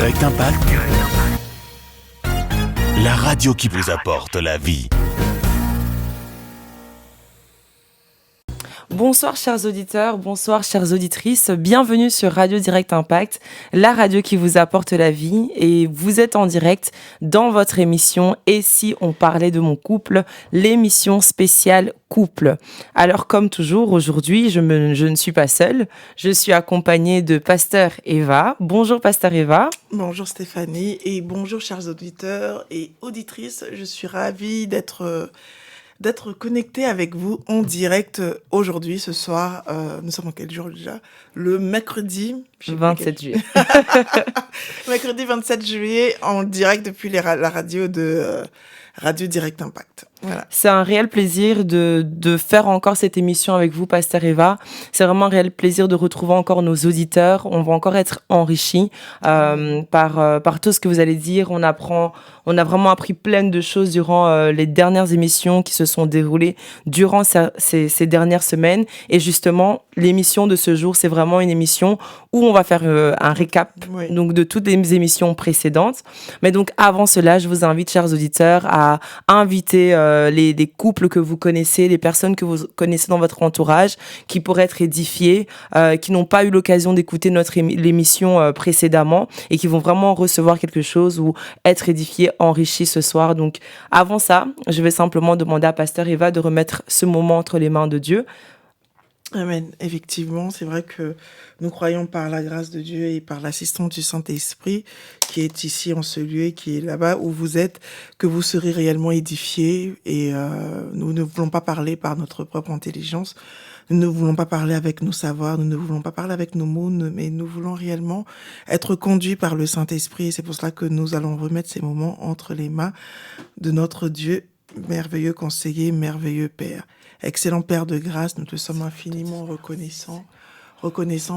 Direct Impact, la radio qui vous apporte la vie. Bonsoir chers auditeurs, bonsoir chères auditrices, bienvenue sur Radio Direct Impact, la radio qui vous apporte la vie, et vous êtes en direct dans votre émission « Et si on parlait de mon couple ?», l'émission spéciale couple. Alors comme toujours, aujourd'hui, je ne suis pas seule, je suis accompagnée de Pasteur Eva. Bonjour Pasteur Eva. Bonjour Stéphanie et bonjour chers auditeurs et auditrices, je suis ravie d'être connecté avec vous en direct aujourd'hui, ce soir. Nous sommes en quel jour déjà ? Le mercredi 27 juillet. Mercredi 27 juillet, en direct depuis la radio de Radio Direct Impact. Voilà. C'est un réel plaisir de faire encore cette émission avec vous, Pasteur Eva. C'est vraiment un réel plaisir de retrouver encore nos auditeurs. On va encore être enrichis par tout ce que vous allez dire. On a vraiment appris plein de choses durant les dernières émissions qui se sont déroulées durant ces dernières semaines. Et justement, l'émission de ce jour, c'est vraiment une émission où on va faire un récap donc, de toutes les émissions précédentes. Mais donc, avant cela, je vous invite, chers auditeurs, à inviter les couples que vous connaissez, les personnes que vous connaissez dans votre entourage, qui pourraient être édifiées, qui n'ont pas eu l'occasion d'écouter l'émission précédemment et qui vont vraiment recevoir quelque chose ou être édifiés, enrichis ce soir. Donc, avant ça, je vais simplement demander à Pasteur Eva de remettre ce moment entre les mains de Dieu. Amen. Effectivement, c'est vrai que nous croyons par la grâce de Dieu et par l'assistance du Saint-Esprit qui est ici en ce lieu et qui est là-bas où vous êtes, que vous serez réellement édifiés. Et nous ne voulons pas parler par notre propre intelligence, nous ne voulons pas parler avec nos savoirs, nous ne voulons pas parler avec nos mots, mais nous voulons réellement être conduits par le Saint-Esprit. Et c'est pour cela que nous allons remettre ces moments entre les mains de notre Dieu, merveilleux conseiller, merveilleux Père. Excellent Père de grâce, nous te sommes infiniment reconnaissants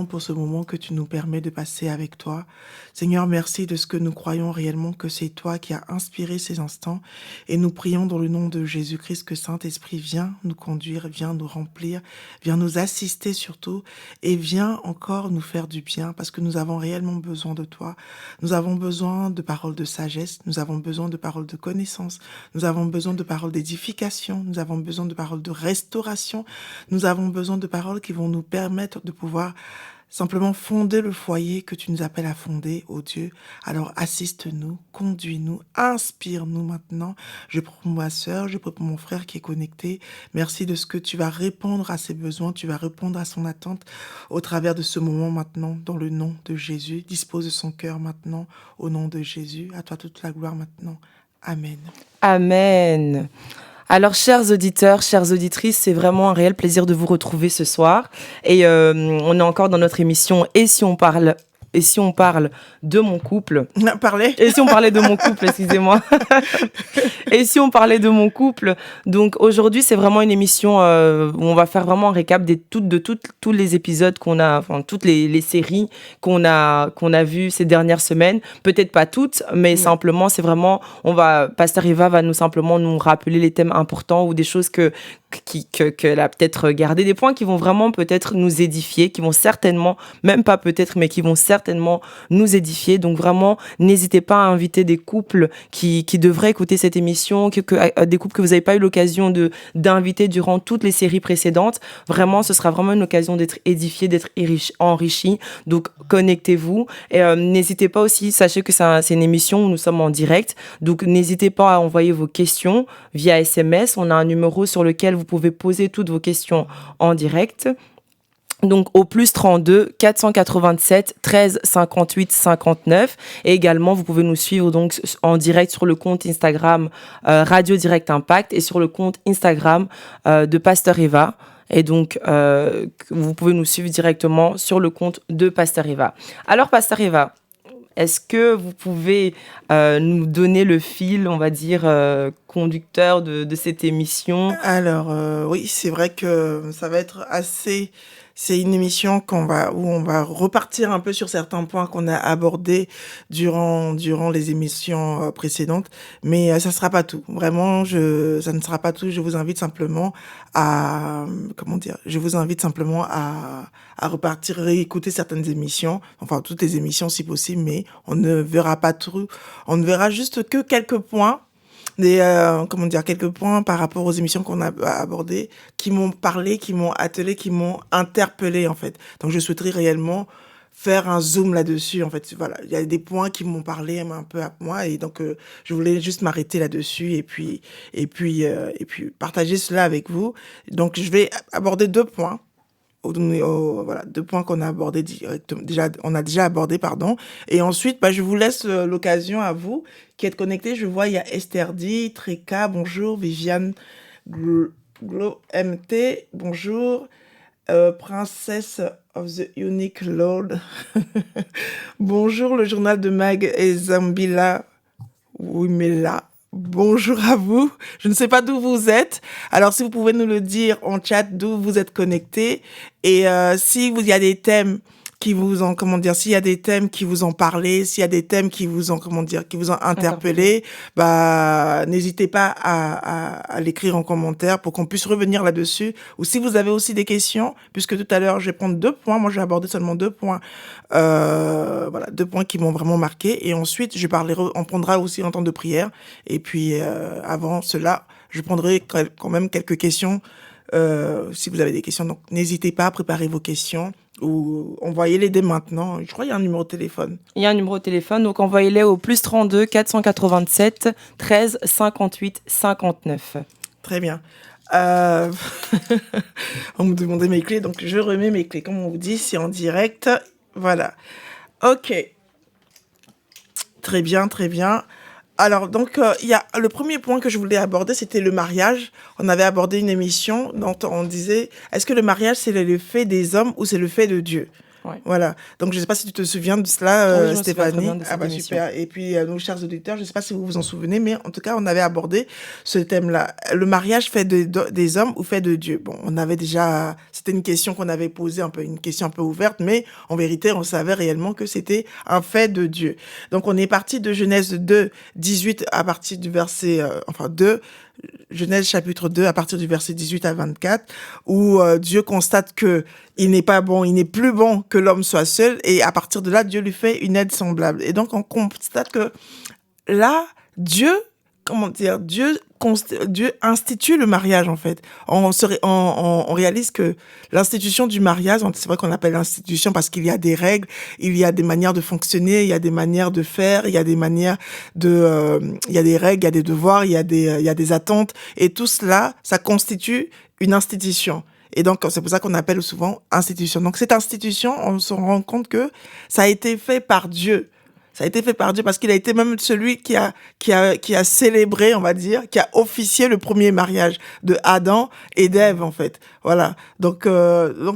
pour ce moment que tu nous permets de passer avec toi. Seigneur, merci de ce que nous croyons réellement que c'est toi qui as inspiré ces instants et nous prions dans le nom de Jésus-Christ que Saint-Esprit viens nous conduire, viens nous remplir, viens nous assister surtout et viens encore nous faire du bien parce que nous avons réellement besoin de toi. Nous avons besoin de paroles de sagesse, nous avons besoin de paroles de connaissance, nous avons besoin de paroles d'édification, nous avons besoin de paroles de restauration, nous avons besoin de paroles qui vont nous permettre de pouvoir simplement fonder le foyer que tu nous appelles à fonder, ô Dieu. Alors assiste-nous, conduis-nous, inspire-nous maintenant. Je prie pour ma sœur, je prie pour mon frère qui est connecté. Merci de ce que tu vas répondre à ses besoins, tu vas répondre à son attente au travers de ce moment maintenant, dans le nom de Jésus. Dispose de son cœur maintenant, au nom de Jésus. À toi toute la gloire maintenant. Amen. Amen. Alors, chers auditeurs, chères auditrices, c'est vraiment un réel plaisir de vous retrouver ce soir. Et on est encore dans notre émission « Et si on parle de mon couple ?» Et si on parlait de mon couple, excusez-moi. Et si on parlait de mon couple? Donc aujourd'hui, c'est vraiment une émission où on va faire vraiment un récap de tous les épisodes qu'on a, enfin toutes les séries qu'on a vues ces dernières semaines. Peut-être pas toutes, mais simplement, c'est vraiment, Pasteur Eva va simplement nous rappeler les thèmes importants ou des choses qu'elle a peut-être gardé, des points qui vont vraiment peut-être nous édifier, qui vont certainement, même pas peut-être, mais qui vont certainement nous édifier. Donc vraiment, n'hésitez pas à inviter des couples qui devraient écouter cette émission, des couples que vous n'avez pas eu l'occasion d'inviter durant toutes les séries précédentes. Vraiment, ce sera vraiment une occasion d'être édifié, d'être enrichi. Donc connectez-vous. Et n'hésitez pas aussi, sachez que c'est une émission où nous sommes en direct. Donc n'hésitez pas à envoyer vos questions via SMS. On a un numéro sur lequel vous pouvez poser toutes vos questions en direct. Donc au plus 32 487 13 58 59 et également vous pouvez nous suivre donc en direct sur le compte Instagram Radio Direct Impact et sur le compte Instagram de Pasteur Eva. Et donc, vous pouvez nous suivre directement sur le compte de Pasteur Eva. Alors, Pasteur Eva, est-ce que vous pouvez nous donner le fil, on va dire, conducteur de cette émission ? Alors, oui, c'est vrai que ça va être assez C'est une émission où on va repartir un peu sur certains points qu'on a abordés durant les émissions précédentes, mais ça sera pas tout. Vraiment, ça ne sera pas tout. Je vous invite simplement à repartir, réécouter certaines émissions, enfin toutes les émissions si possible, mais on ne verra pas tout. On ne verra juste que quelques points. Quelques points par rapport aux émissions qu'on a abordées, qui m'ont parlé, qui m'ont attelé, qui m'ont interpellé, en fait. Donc, je souhaiterais réellement faire un zoom là-dessus, en fait. Voilà. Il y a des points qui m'ont parlé un peu à moi, et donc, je voulais juste m'arrêter là-dessus, et puis partager cela avec vous. Donc, je vais aborder 2 points. Voilà, 2 points qu'on a abordés on a déjà abordé, pardon. Et ensuite, je vous laisse l'occasion à vous qui êtes connectés. Je vois, il y a Esther D, Treka, bonjour, Viviane Glo MT, bonjour, Princess of the Unique Lord, bonjour, le journal de Mag et Zambila Wimela. Bonjour à vous. Je ne sais pas d'où vous êtes. Alors, si vous pouvez nous le dire en chat d'où vous êtes connectés. Et si il y a des thèmes qui vous ont, s'il y a des thèmes qui vous ont parlé, s'il y a des thèmes qui vous ont, qui vous ont interpellé, n'hésitez pas à l'écrire en commentaire pour qu'on puisse revenir là-dessus. Ou si vous avez aussi des questions, puisque tout à l'heure, je vais prendre 2 points. Moi, je vais aborder seulement 2 points. 2 points qui m'ont vraiment marqué. Et ensuite, on prendra aussi un temps de prière. Et puis, avant cela, je prendrai quand même quelques questions. Si vous avez des questions, donc n'hésitez pas à préparer vos questions ou envoyez-les dès maintenant. Je crois qu'il y a un numéro de téléphone. Il y a un numéro de téléphone, donc envoyez-les au +32 487 13 58 59. Très bien. On me demandait mes clés, donc je remets mes clés. Comme on vous dit, c'est en direct. Voilà. Ok. Très bien, très bien. Alors, donc, il y a le premier point que je voulais aborder, c'était le mariage. On avait abordé une émission dont on disait, est-ce que le mariage, c'est le fait des hommes ou c'est le fait de Dieu? Ouais. Voilà. Donc, je ne sais pas si tu te souviens de cela, oui, Stéphanie. Émission. Super. Et puis, nos chers auditeurs, je ne sais pas si vous vous en souvenez, mais en tout cas, on avait abordé ce thème-là. Le mariage fait des hommes ou fait de Dieu? Bon, c'était une question qu'on avait posée, une question un peu ouverte, mais en vérité, on savait réellement que c'était un fait de Dieu. Donc, on est parti de Genèse 2, 18 à partir du verset, Genèse chapitre 2 à partir du verset 18 à 24, où Dieu constate que il n'est plus bon que l'homme soit seul, et à partir de là, Dieu lui fait une aide semblable. Et donc, on constate que là, Dieu institue le mariage, en fait. On réalise que l'institution du mariage, c'est vrai qu'on appelle l'institution parce qu'il y a des règles, il y a des manières de fonctionner, il y a des manières de faire, il y a des manières il y a des règles, il y a des devoirs, il y a des attentes, et tout cela, ça constitue une institution. Et donc, c'est pour ça qu'on appelle souvent institution. Donc, cette institution, on se rend compte que ça a été fait par Dieu. Ça a été fait par Dieu parce qu'il a été même celui qui a célébré, on va dire, qui a officié le premier mariage de Adam et d'Ève, en fait. Voilà. Donc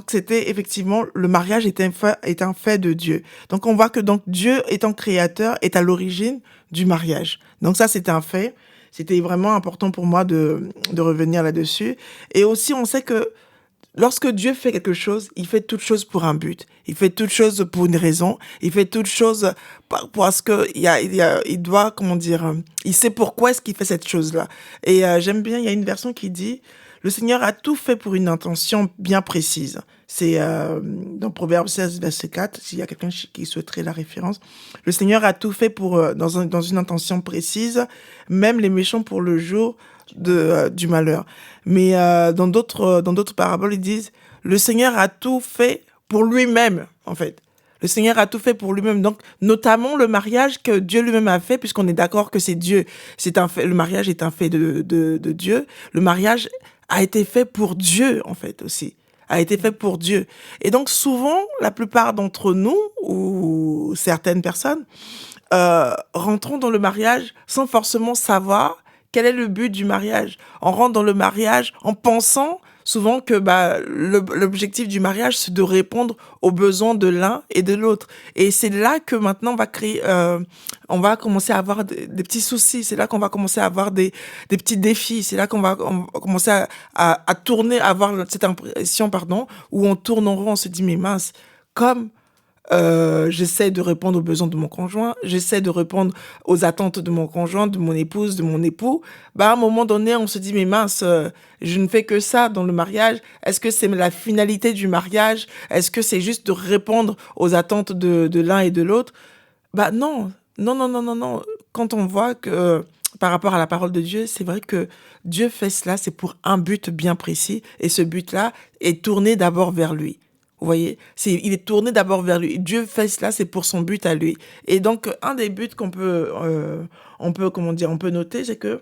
c'était effectivement, le mariage est un fait de Dieu. Donc, on voit que Dieu, étant créateur, est à l'origine du mariage. Donc, ça, c'est un fait. C'était vraiment important pour moi de revenir là-dessus. Et aussi, on sait que lorsque Dieu fait quelque chose, il fait toute chose pour un but. Il fait toute chose pour une raison. Il fait toute chose parce que il doit, il sait pourquoi est-ce qu'il fait cette chose-là. Et j'aime bien, il y a une version qui dit, le Seigneur a tout fait pour une intention bien précise. C'est dans Proverbe 16, verset 4, s'il y a quelqu'un qui souhaiterait la référence. Le Seigneur a tout fait dans une intention précise, même les méchants pour le jour du malheur. Mais dans d'autres paraboles, ils disent, le Seigneur a tout fait pour lui-même, en fait. Le Seigneur a tout fait pour lui-même. Donc, notamment le mariage que Dieu lui-même a fait, puisqu'on est d'accord que c'est Dieu. C'est un fait, le mariage est un fait de Dieu. Le mariage a été fait pour Dieu, en fait, aussi. A été fait pour Dieu. Et donc, souvent, la plupart d'entre nous, ou certaines personnes, rentrons dans le mariage sans forcément savoir quel est le but du mariage. On rentre dans le mariage en pensant souvent que l'objectif du mariage, c'est de répondre aux besoins de l'un et de l'autre. Et c'est là que maintenant on va commencer à avoir des petits soucis. C'est là qu'on va commencer à avoir des petits défis. C'est là qu'on va commencer à tourner, à avoir cette impression, où on tourne en rond, on se dit, mais mince, comme j'essaie de répondre aux besoins de mon conjoint, j'essaie de répondre aux attentes de mon conjoint, de mon épouse, de mon époux, à un moment donné, on se dit, mais mince, je ne fais que ça dans le mariage. Est-ce que c'est la finalité du mariage? Est-ce que c'est juste de répondre aux attentes de l'un et de l'autre? Non. Non. Quand on voit que, par rapport à la parole de Dieu, c'est vrai que Dieu fait cela, c'est pour un but bien précis, et ce but-là est tourné d'abord vers lui. Vous voyez, il est tourné d'abord vers lui. Dieu fait cela, c'est pour son but à lui. Et donc, un des buts on peut noter, c'est que,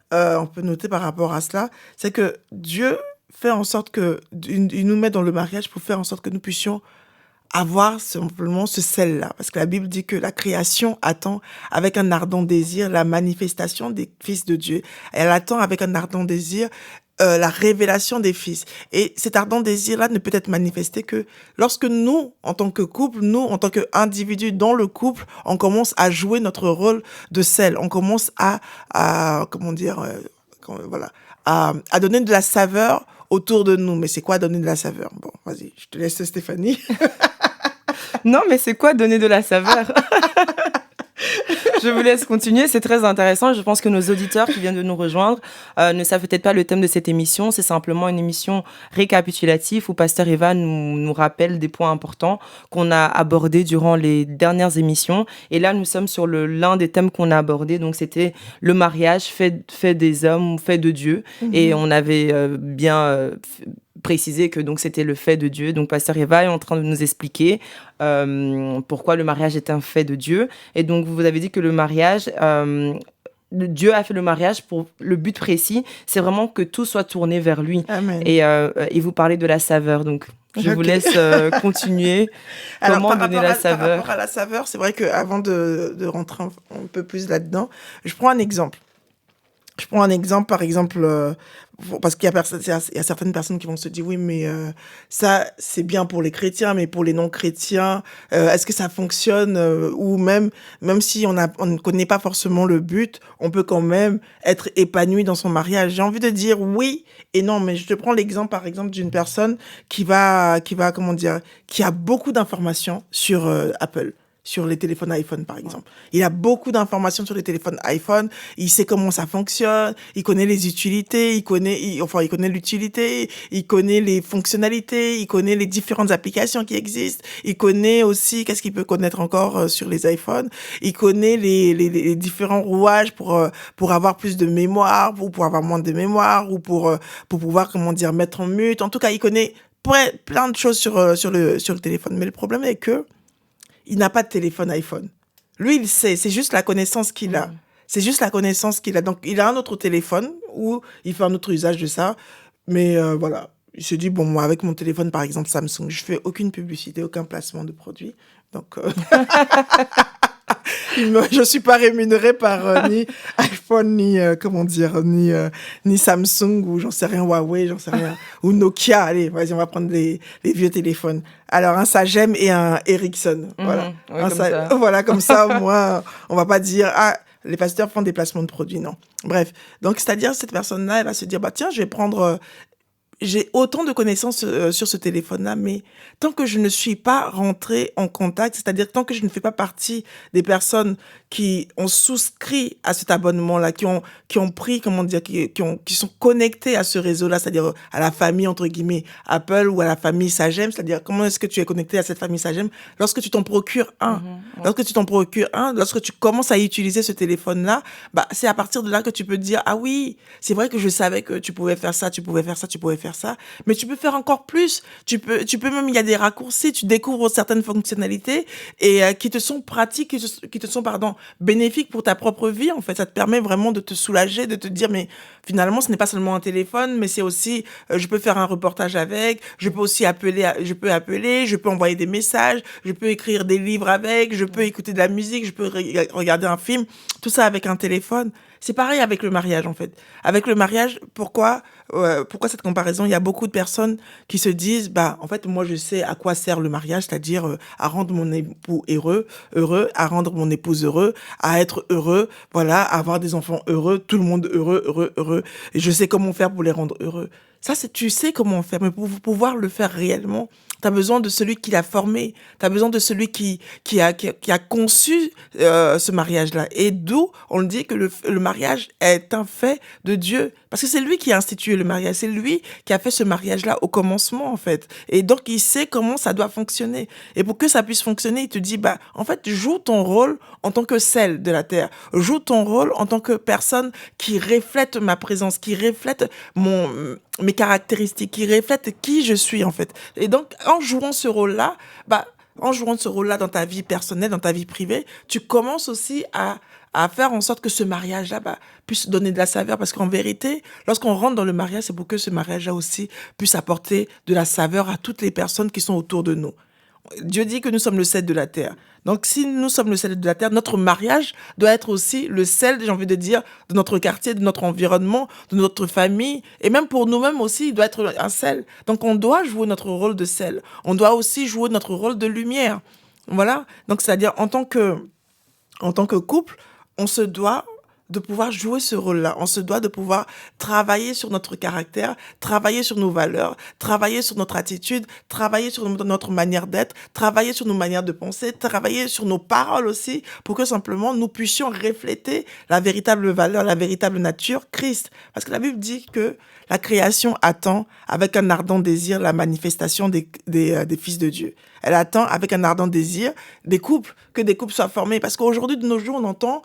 on peut noter par rapport à cela, c'est que Dieu fait en sorte il nous met dans le mariage pour faire en sorte que nous puissions avoir simplement ce sel-là. Parce que la Bible dit que la création attend avec un ardent désir la manifestation des fils de Dieu. Elle attend avec un ardent désir la révélation des fils. Et cet ardent désir-là ne peut être manifesté que lorsque nous, en tant que couple, nous, en tant qu'individus dans le couple, on commence à jouer notre rôle de sel. On commence à donner de la saveur autour de nous. Mais c'est quoi donner de la saveur? Bon, vas-y, je te laisse, Stéphanie. Non, mais c'est quoi donner de la saveur? Je vous laisse continuer, c'est très intéressant. Je pense que nos auditeurs qui viennent de nous rejoindre ne savent peut-être pas le thème de cette émission. C'est simplement une émission récapitulative où Pasteur Eva nous rappelle des points importants qu'on a abordés durant les dernières émissions. Et là, nous sommes sur l'un des thèmes qu'on a abordé. Donc, c'était le mariage fait des hommes, fait de Dieu. Mm-hmm. Et on avait bien précisé que donc c'était le fait de Dieu. Donc Pasteur Eva est en train de nous expliquer pourquoi le mariage est un fait de Dieu. Et donc vous avez dit que le mariage, Dieu a fait le mariage pour le but précis, c'est vraiment que tout soit tourné vers lui. Amen. Et vous parlez de la saveur, donc je vous laisse continuer. Comment donner la saveur? Par rapport à la saveur, c'est vrai qu'avant de rentrer un peu plus là-dedans, je prends un exemple. Par exemple, parce qu'il y a certaines personnes qui vont se dire, oui, mais ça, c'est bien pour les chrétiens, mais pour les non-chrétiens, est-ce que ça fonctionne? Ou même si on ne connaît pas forcément le but, on peut quand même être épanoui dans son mariage. J'ai envie de dire oui et non, mais je te prends l'exemple, par exemple, d'une personne qui a beaucoup d'informations sur Apple. Sur les téléphones iPhone, par exemple. Il a beaucoup d'informations sur les téléphones iPhone. Il sait comment ça fonctionne. Il connaît les utilités. Il connaît l'utilité. Il connaît les fonctionnalités. Il connaît les différentes applications qui existent. Il connaît aussi, qu'est-ce qu'il peut connaître encore sur les iPhones? Il connaît les différents rouages pour avoir plus de mémoire, ou pour avoir moins de mémoire, ou pour pouvoir, mettre en mute. En tout cas, il connaît plein de choses sur le téléphone. Mais le problème est que il n'a pas de téléphone iPhone. Lui, il sait. C'est juste la connaissance qu'il a. C'est juste la connaissance qu'il a. Donc, il a un autre téléphone où il fait un autre usage de ça. Mais voilà. Il se dit, bon, moi, avec mon téléphone, par exemple, Samsung, je fais aucune publicité, aucun placement de produit. Donc, je suis pas rémunérée par ni iPhone, ni Samsung, ou j'en sais rien, Huawei, j'en sais rien, ou Nokia. Allez, vas-y, on va prendre les vieux téléphones. Alors, un Sagem et un Ericsson. Voilà. Voilà, comme ça, au moins, on va pas dire, les pasteurs font des placements de produits. Non. Bref. Donc, c'est-à-dire, cette personne-là, elle va se dire, tiens, je vais prendre, j'ai autant de connaissances sur ce téléphone-là, mais tant que je ne suis pas rentrée en contact, c'est-à-dire tant que je ne fais pas partie des personnes qui ont souscrit à cet abonnement-là, qui ont pris, qui sont connectés à ce réseau-là, c'est-à-dire à la famille, entre guillemets, Apple, ou à la famille Sagem, c'est-à-dire comment est-ce que tu es connecté à cette famille Sagem lorsque tu t'en procures un. Lorsque tu t'en procures un, lorsque tu commences à utiliser ce téléphone-là, c'est à partir de là que tu peux te dire, ah oui, c'est vrai que je savais que tu pouvais faire ça, tu pouvais faire ça, tu pouvais faire faire ça. Mais tu peux faire encore plus. Tu peux même, il y a des raccourcis, tu découvres certaines fonctionnalités et qui te sont pratiques, qui te sont, bénéfiques pour ta propre vie, en fait. Ça te permet vraiment de te soulager, de te dire, mais finalement, ce n'est pas seulement un téléphone, mais c'est aussi, je peux faire un reportage avec, je peux aussi appeler, je peux envoyer des messages, je peux écrire des livres avec, je peux écouter de la musique, je peux regarder un film, tout ça avec un téléphone. C'est pareil avec le mariage, en fait. Avec le mariage, pourquoi cette comparaison? Il y a beaucoup de personnes qui se disent, en fait, moi, je sais à quoi sert le mariage, c'est-à-dire à rendre mon époux heureux, à rendre mon épouse heureux, à être heureux, voilà, à avoir des enfants heureux, tout le monde heureux. Et je sais comment faire pour les rendre heureux. Ça, tu sais comment faire, mais pour pouvoir le faire réellement, tu as besoin de celui qui l'a formé, tu as besoin de celui qui a conçu ce mariage-là. Et d'où on dit que le mariage est un fait de Dieu. Parce que c'est lui qui a institué le mariage, c'est lui qui a fait ce mariage-là au commencement, en fait. Et donc, il sait comment ça doit fonctionner. Et pour que ça puisse fonctionner, il te dit, en fait, joue ton rôle en tant que sel de la terre. Joue ton rôle en tant que personne qui reflète ma présence, qui reflète mes caractéristiques, qui reflètent qui je suis, en fait. Et donc, en jouant ce rôle-là, dans ta vie personnelle, dans ta vie privée, tu commences aussi à faire en sorte que ce mariage-là puisse donner de la saveur. Parce qu'en vérité, lorsqu'on rentre dans le mariage, c'est pour que ce mariage-là aussi puisse apporter de la saveur à toutes les personnes qui sont autour de nous. Dieu dit que nous sommes le sel de la terre. Donc, si nous sommes le sel de la terre, notre mariage doit être aussi le sel, j'ai envie de dire, de notre quartier, de notre environnement, de notre famille. Et même pour nous-mêmes aussi, il doit être un sel. Donc, on doit jouer notre rôle de sel. On doit aussi jouer notre rôle de lumière. Voilà. Donc, c'est-à-dire, en tant que couple, on se doit de pouvoir jouer ce rôle-là. On se doit de pouvoir travailler sur notre caractère, travailler sur nos valeurs, travailler sur notre attitude, travailler sur notre manière d'être, travailler sur nos manières de penser, travailler sur nos paroles aussi, pour que simplement nous puissions refléter la véritable valeur, la véritable nature, Christ. Parce que la Bible dit que la création attend avec un ardent désir la manifestation des fils de Dieu. Elle attend avec un ardent désir que des couples soient formés. Parce qu'aujourd'hui, de nos jours, on entend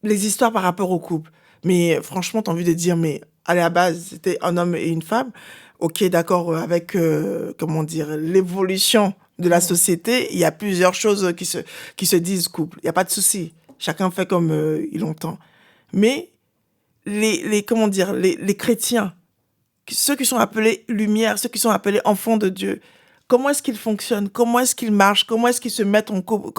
les histoires par rapport au couple. Mais franchement, t'as envie de dire, mais à la base, c'était un homme et une femme. Ok, d'accord, avec, l'évolution de la société, il y a plusieurs choses qui se disent couple. Il n'y a pas de souci. Chacun fait comme il entend. Mais les chrétiens, ceux qui sont appelés lumière, ceux qui sont appelés enfants de Dieu, comment est-ce qu'ils fonctionnent? Comment est-ce qu'ils marchent? Comment est-ce qu'ils se mettent en couple?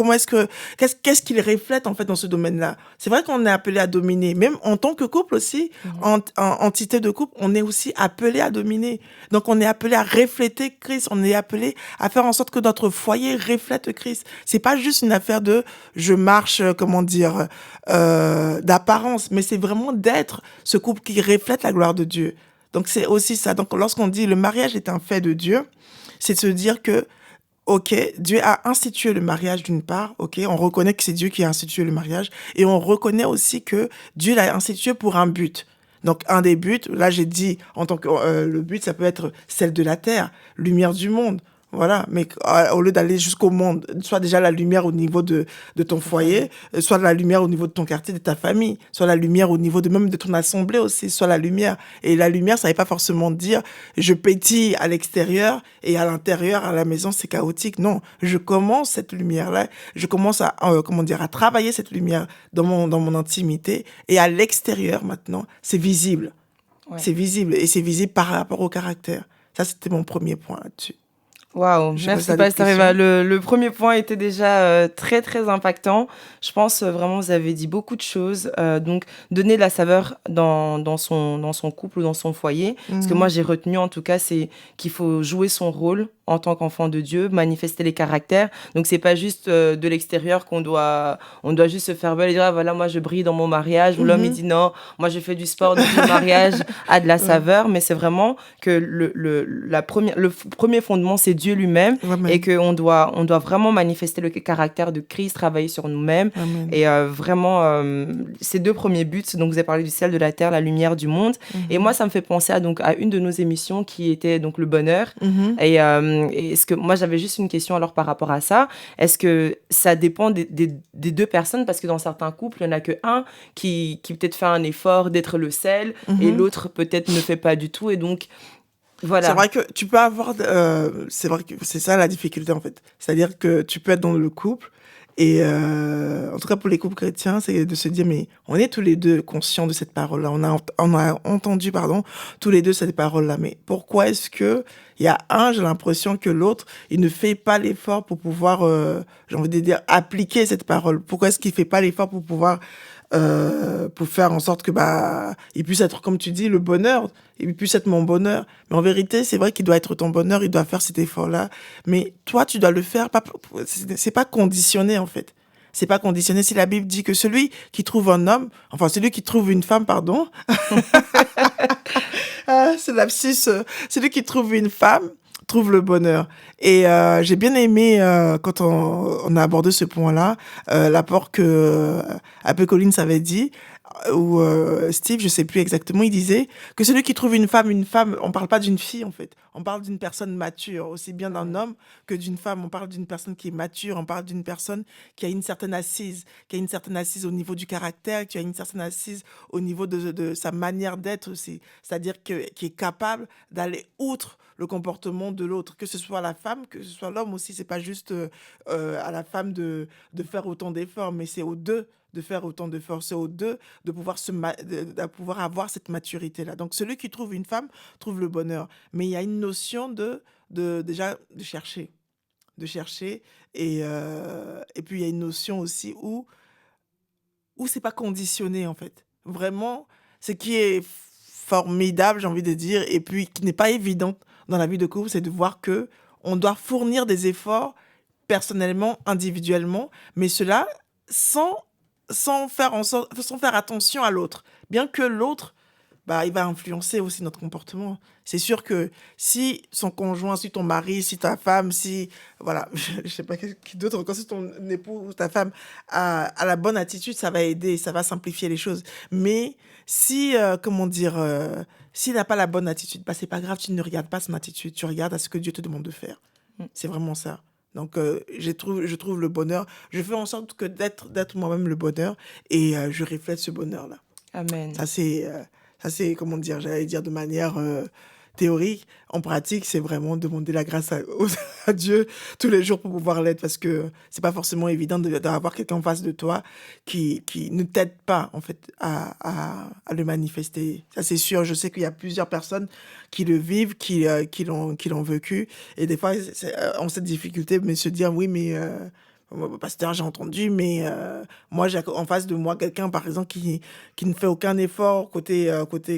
Qu'est-ce qu'ils reflètent, en fait, dans ce domaine-là? C'est vrai qu'on est appelé à dominer. Même en tant que couple aussi, en entité de couple, on est aussi appelé à dominer. Donc, on est appelé à refléter Christ. On est appelé à faire en sorte que notre foyer reflète Christ. C'est pas juste une affaire de je marche, d'apparence, mais c'est vraiment d'être ce couple qui reflète la gloire de Dieu. Donc, c'est aussi ça. Donc, lorsqu'on dit le mariage est un fait de Dieu, c'est de se dire que, ok, Dieu a institué le mariage d'une part, ok, on reconnaît que c'est Dieu qui a institué le mariage, et on reconnaît aussi que Dieu l'a institué pour un but. Donc, un des buts, là j'ai dit, le but, ça peut être celle de la terre, lumière du monde. Voilà, mais au lieu d'aller jusqu'au monde, soit déjà la lumière au niveau de ton foyer, soit la lumière au niveau de ton quartier, de ta famille, soit la lumière au niveau même de ton assemblée aussi, soit la lumière. Et la lumière, ça ne veut pas forcément dire je pétille à l'extérieur et à l'intérieur, à la maison, c'est chaotique. Non, je commence cette lumière-là, je commence à travailler cette lumière dans mon intimité, et à l'extérieur maintenant, c'est visible. Ouais. C'est visible, et c'est visible par rapport au caractère. Ça, c'était mon premier point là-dessus. Waouh, merci Pasteur Eva. Le premier point était déjà très très impactant. Je pense vraiment vous avez dit beaucoup de choses. Donc donner de la saveur dans son couple ou dans son foyer. Parce que moi j'ai retenu en tout cas, c'est qu'il faut jouer son rôle en tant qu'enfant de Dieu, manifester les caractères. Donc c'est pas juste de l'extérieur on doit juste se faire belle et dire ah, voilà moi je brille dans mon mariage. Ou l'homme il dit non, moi je fais du sport donc le mariage a de la saveur. Mais c'est vraiment que le premier fondement c'est Dieu lui-même. Amen. Et qu'on doit vraiment manifester le caractère de Christ, travailler sur nous-mêmes. Amen. Et vraiment, ces deux premiers buts, donc vous avez parlé du ciel, de la terre, la lumière du monde. Et moi, ça me fait penser à une de nos émissions qui était donc le bonheur. Et est-ce que moi, j'avais juste une question alors par rapport à ça. Est-ce que ça dépend des deux personnes? Parce que dans certains couples, il n'y en a qu'un qui peut-être fait un effort d'être le sel et l'autre peut-être ne fait pas du tout. Et donc, Voilà. C'est vrai que tu peux avoir, c'est vrai que c'est ça la difficulté en fait. C'est-à-dire que tu peux être dans le couple et en tout cas pour les couples chrétiens, c'est de se dire mais on est tous les deux conscients de cette parole-là. On a entendu tous les deux cette parole-là. Mais pourquoi est-ce que il y a un, j'ai l'impression que l'autre, il ne fait pas l'effort pour pouvoir, j'ai envie de dire, appliquer cette parole. Pourquoi est-ce qu'il fait pas l'effort pour pouvoir pour faire en sorte que il puisse être, comme tu dis, le bonheur, il puisse être mon bonheur. Mais en vérité, c'est vrai qu'il doit être ton bonheur, il doit faire cet effort-là. Mais toi, tu dois le faire, c'est pas conditionné en fait. C'est pas conditionné. Si la Bible dit que celui qui trouve un homme, enfin celui qui trouve une femme, pardon, c'est lapsus, celui qui trouve une femme trouve le bonheur. Et j'ai bien aimé quand on a abordé ce point-là, l'apport que Happy Collins avait dit, ou Steve, je sais plus exactement, il disait que celui qui trouve une femme, on parle pas d'une fille en fait, on parle d'une personne mature, aussi bien d'un homme que d'une femme, on parle d'une personne qui est mature, on parle d'une personne qui a une certaine assise, au niveau du caractère, qui a une certaine assise au niveau de sa manière d'être aussi, c'est-à-dire qui est capable d'aller outre le comportement de l'autre, que ce soit la femme, que ce soit l'homme aussi. C'est pas juste à la femme de faire autant d'efforts, mais c'est aux deux de faire autant d'efforts. C'est aux deux de pouvoir, de pouvoir avoir cette maturité-là. Donc, celui qui trouve une femme trouve le bonheur. Mais il y a une notion déjà de chercher. De chercher. Et puis, il y a une notion aussi où c'est pas conditionné, en fait. Vraiment, ce qui est formidable, j'ai envie de dire, et puis qui n'est pas évident dans la vie de couple, c'est de voir que on doit fournir des efforts personnellement, individuellement, mais cela sans faire attention à l'autre. Bien que l'autre, il va influencer aussi notre comportement. C'est sûr que si son conjoint, si ton mari, si ta femme, voilà, je sais pas qui d'autre, encore si ton époux ou ta femme a la bonne attitude, ça va aider, ça va simplifier les choses. Mais si, s'il n'a pas la bonne attitude, c'est pas grave, tu ne regardes pas son attitude, tu regardes à ce que Dieu te demande de faire. C'est vraiment ça. Donc, je trouve le bonheur. Je fais en sorte que d'être moi-même le bonheur et je reflète ce bonheur-là. Amen. Ça, c'est, comment dire, j'allais dire de manière théorique. En pratique, c'est vraiment demander la grâce à Dieu tous les jours pour pouvoir l'être, parce que c'est pas forcément évident d'avoir quelqu'un en face de toi qui ne t'aide pas, en fait, à le manifester. Ça, c'est sûr. Je sais qu'il y a plusieurs personnes qui le vivent, qui l'ont vécu. Et des fois, ont cette difficulté, mais se dire, oui, mais... pasteur, j'ai entendu, mais moi, j'ai en face de moi quelqu'un, par exemple, qui ne fait aucun effort côté,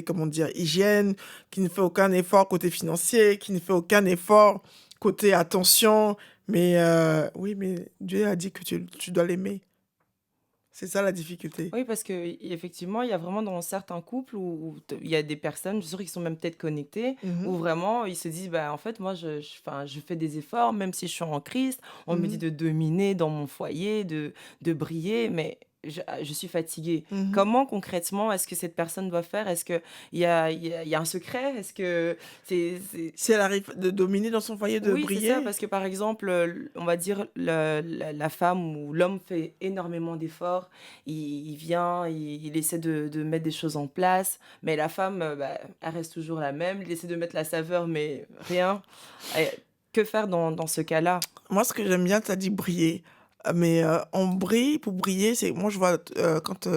comment dire, hygiène, qui ne fait aucun effort côté financier, qui ne fait aucun effort côté attention. Mais oui, mais Dieu a dit que tu dois l'aimer. C'est ça la difficulté. Oui, parce qu'effectivement, il y a vraiment dans certains couples où il y a des personnes, je suis sûre qu'ils sont même peut-être connectés, où vraiment ils se disent, en fait, moi, je fais des efforts, même si je suis en Christ. On me dit de dominer dans mon foyer, de briller, mais je suis fatiguée. Mhm. Comment concrètement est-ce que cette personne doit faire? Est-ce qu'il y a un secret? Est-ce que c'est... Si elle arrive de dominer dans son foyer, de Oui, c'est briller. ça, parce que par exemple, on va dire la femme ou l'homme fait énormément d'efforts, il vient, il essaie de mettre des choses en place, mais la femme, elle reste toujours la même, il essaie de mettre la saveur, mais rien. Et que faire dans ce cas-là? Moi, ce que j'aime bien, tu as dit briller. Mais on brille, pour briller, c'est... Moi, je vois, quand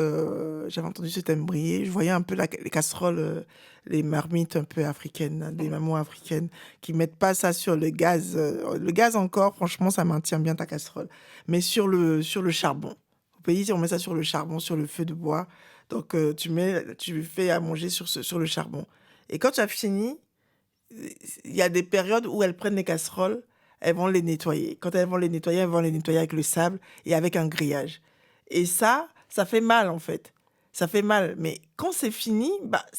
j'avais entendu ce thème briller, je voyais un peu les casseroles, les marmites un peu africaines, hein, des mamans africaines, qui mettent pas ça sur le gaz. Le gaz encore, franchement, ça maintient bien ta casserole. Mais sur le charbon. Au pays, on met ça sur le charbon, sur le feu de bois. Donc, tu fais à manger sur le charbon. Et quand tu as fini, il y a des périodes où elles prennent les casseroles, elles vont les nettoyer. Quand elles vont les nettoyer avec le sable et avec un grillage. Et ça fait mal, en fait. Ça fait mal. Mais quand c'est fini,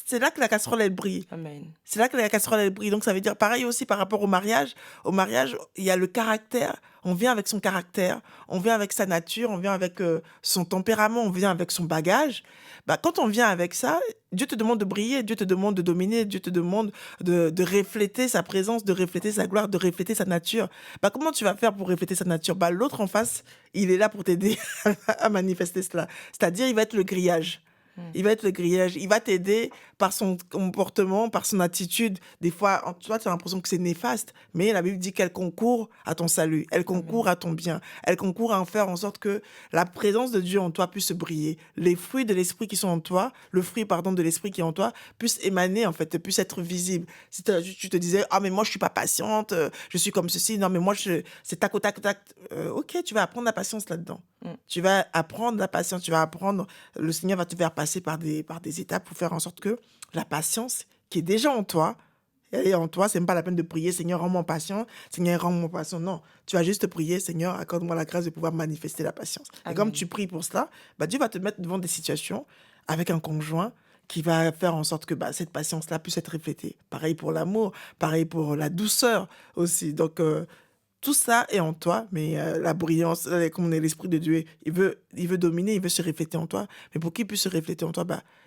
c'est là que la casserole, elle brille. Amen. C'est là que la casserole, elle brille. Donc, ça veut dire pareil aussi par rapport au mariage. Au mariage, il y a le caractère. On vient avec son caractère. On vient avec sa nature. On vient avec son tempérament. On vient avec son bagage. Quand on vient avec ça, Dieu te demande de briller. Dieu te demande de dominer. Dieu te demande de refléter sa présence, de refléter sa gloire, de refléter sa nature. Comment tu vas faire pour refléter sa nature? L'autre en face, il est là pour t'aider à manifester cela. C'est-à-dire, il va être le grillage. Il va être le grillage. Il va t'aider par son comportement, par son attitude. Des fois, toi, tu as l'impression que c'est néfaste, mais la Bible dit qu'elle concourt à ton salut. Elle concourt à ton bien. Elle concourt à en faire en sorte que la présence de Dieu en toi puisse briller. Les fruits de l'esprit qui sont en toi, le fruit, pardon, de l'esprit qui est en toi, puisse émaner, en fait, puisse être visible. Si tu te disais, ah, mais moi, je suis pas patiente, je suis comme ceci. Non, mais moi, c'est tac au tac au tac. Ok, tu vas apprendre la patience là-dedans. Tu vas apprendre la patience, tu vas apprendre, le Seigneur va te faire passer par des étapes pour faire en sorte que la patience qui est déjà en toi, elle est en toi, c'est même pas la peine de prier, Seigneur, rends-moi patient, Seigneur, rends-moi patient. Non, tu vas juste prier, Seigneur, accorde-moi la grâce de pouvoir manifester la patience. Amen. Et comme tu pries pour cela, Dieu va te mettre devant des situations avec un conjoint qui va faire en sorte que cette patience-là puisse être reflétée. Pareil pour l'amour, pareil pour la douceur aussi. Donc, tout ça est en toi, mais la brillance, comme on est l'Esprit de Dieu, il veut dominer, il veut se refléter en toi. Mais pour qu'il puisse se refléter en toi,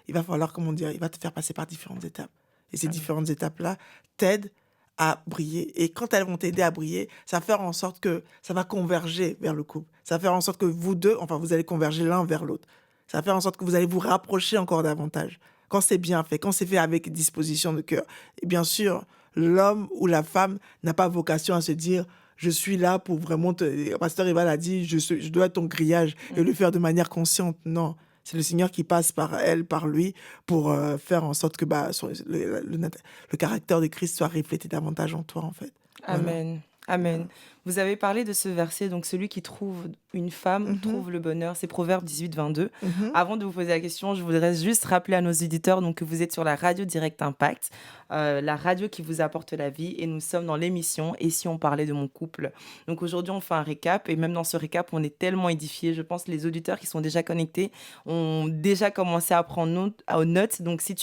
il va falloir, il va te faire passer par différentes étapes. Et ces différentes étapes-là t'aident à briller. Et quand elles vont t'aider à briller, ça va faire en sorte que ça va converger vers le couple. Ça va faire en sorte que vous deux, vous allez converger l'un vers l'autre. Ça va faire en sorte que vous allez vous rapprocher encore davantage. Quand c'est bien fait, quand c'est fait avec disposition de cœur. Et bien sûr, l'homme ou la femme n'a pas vocation à se dire je suis là pour vraiment Pasteur Eva l'a dit, je dois être ton grillage et le faire de manière consciente. Non, c'est le Seigneur qui passe par elle, par lui, pour faire en sorte que le caractère de Christ soit reflété davantage en toi, en fait. Amen. Voilà. Amen. Vous avez parlé de ce verset, donc celui qui trouve une femme trouve le bonheur, c'est Proverbe 18, 22. Avant de vous poser la question, je voudrais juste rappeler à nos auditeurs que vous êtes sur la radio Direct Impact, la radio qui vous apporte la vie, et nous sommes dans l'émission « Et si on parlait de mon couple ?» Donc aujourd'hui, on fait un récap, et même dans ce récap, on est tellement édifiés. Je pense que les auditeurs qui sont déjà connectés ont déjà commencé à prendre note. Donc si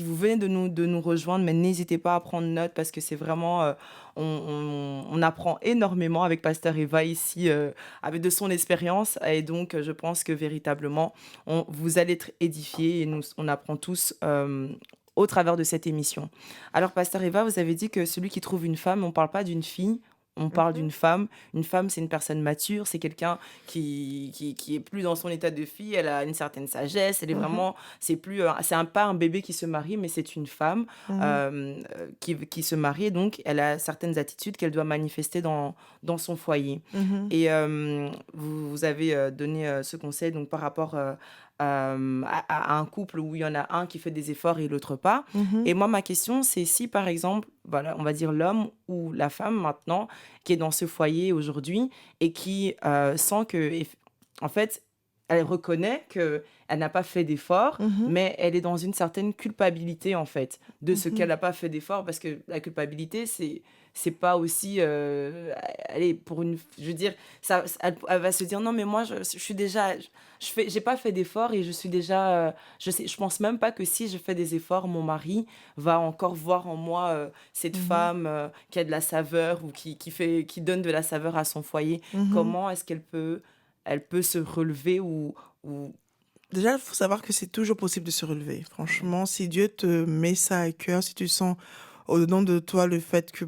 vous venez de nous rejoindre, mais n'hésitez pas à prendre note, parce que c'est vraiment... on apprend énormément avec Pasteur Eva ici, avec de son expérience, et donc je pense que véritablement vous allez être édifiés, et on apprend tous au travers de cette émission. Alors Pasteur Eva, vous avez dit que celui qui trouve une femme, on ne parle pas d'une fille, on parle d'une femme. Une femme, c'est une personne mature, c'est quelqu'un qui est plus dans son état de fille, elle a une certaine sagesse, elle est vraiment, c'est pas un bébé qui se marie, mais c'est une femme qui se marie, et donc elle a certaines attitudes qu'elle doit manifester dans son foyer. Et vous avez donné ce conseil donc par rapport à un couple où il y en a un qui fait des efforts et l'autre pas. Et moi, ma question, c'est si, par exemple, voilà, on va dire l'homme ou la femme maintenant, qui est dans ce foyer aujourd'hui et qui sent que, en fait, elle reconnaît qu'elle n'a pas fait d'efforts, mais elle est dans une certaine culpabilité, en fait, de ce qu'elle n'a pas fait d'efforts, parce que la culpabilité, c'est pas aussi allez, je veux dire elle va se dire non, mais moi je suis déjà j'ai pas fait d'efforts, et je suis déjà je pense même pas que si je fais des efforts, mon mari va encore voir en moi cette femme qui a de la saveur, ou qui donne de la saveur à son foyer. Comment est-ce qu'elle peut se relever ou... Déjà, il faut savoir que c'est toujours possible de se relever. Franchement, si Dieu te met ça à cœur, si tu sens au-dedans de toi le fait que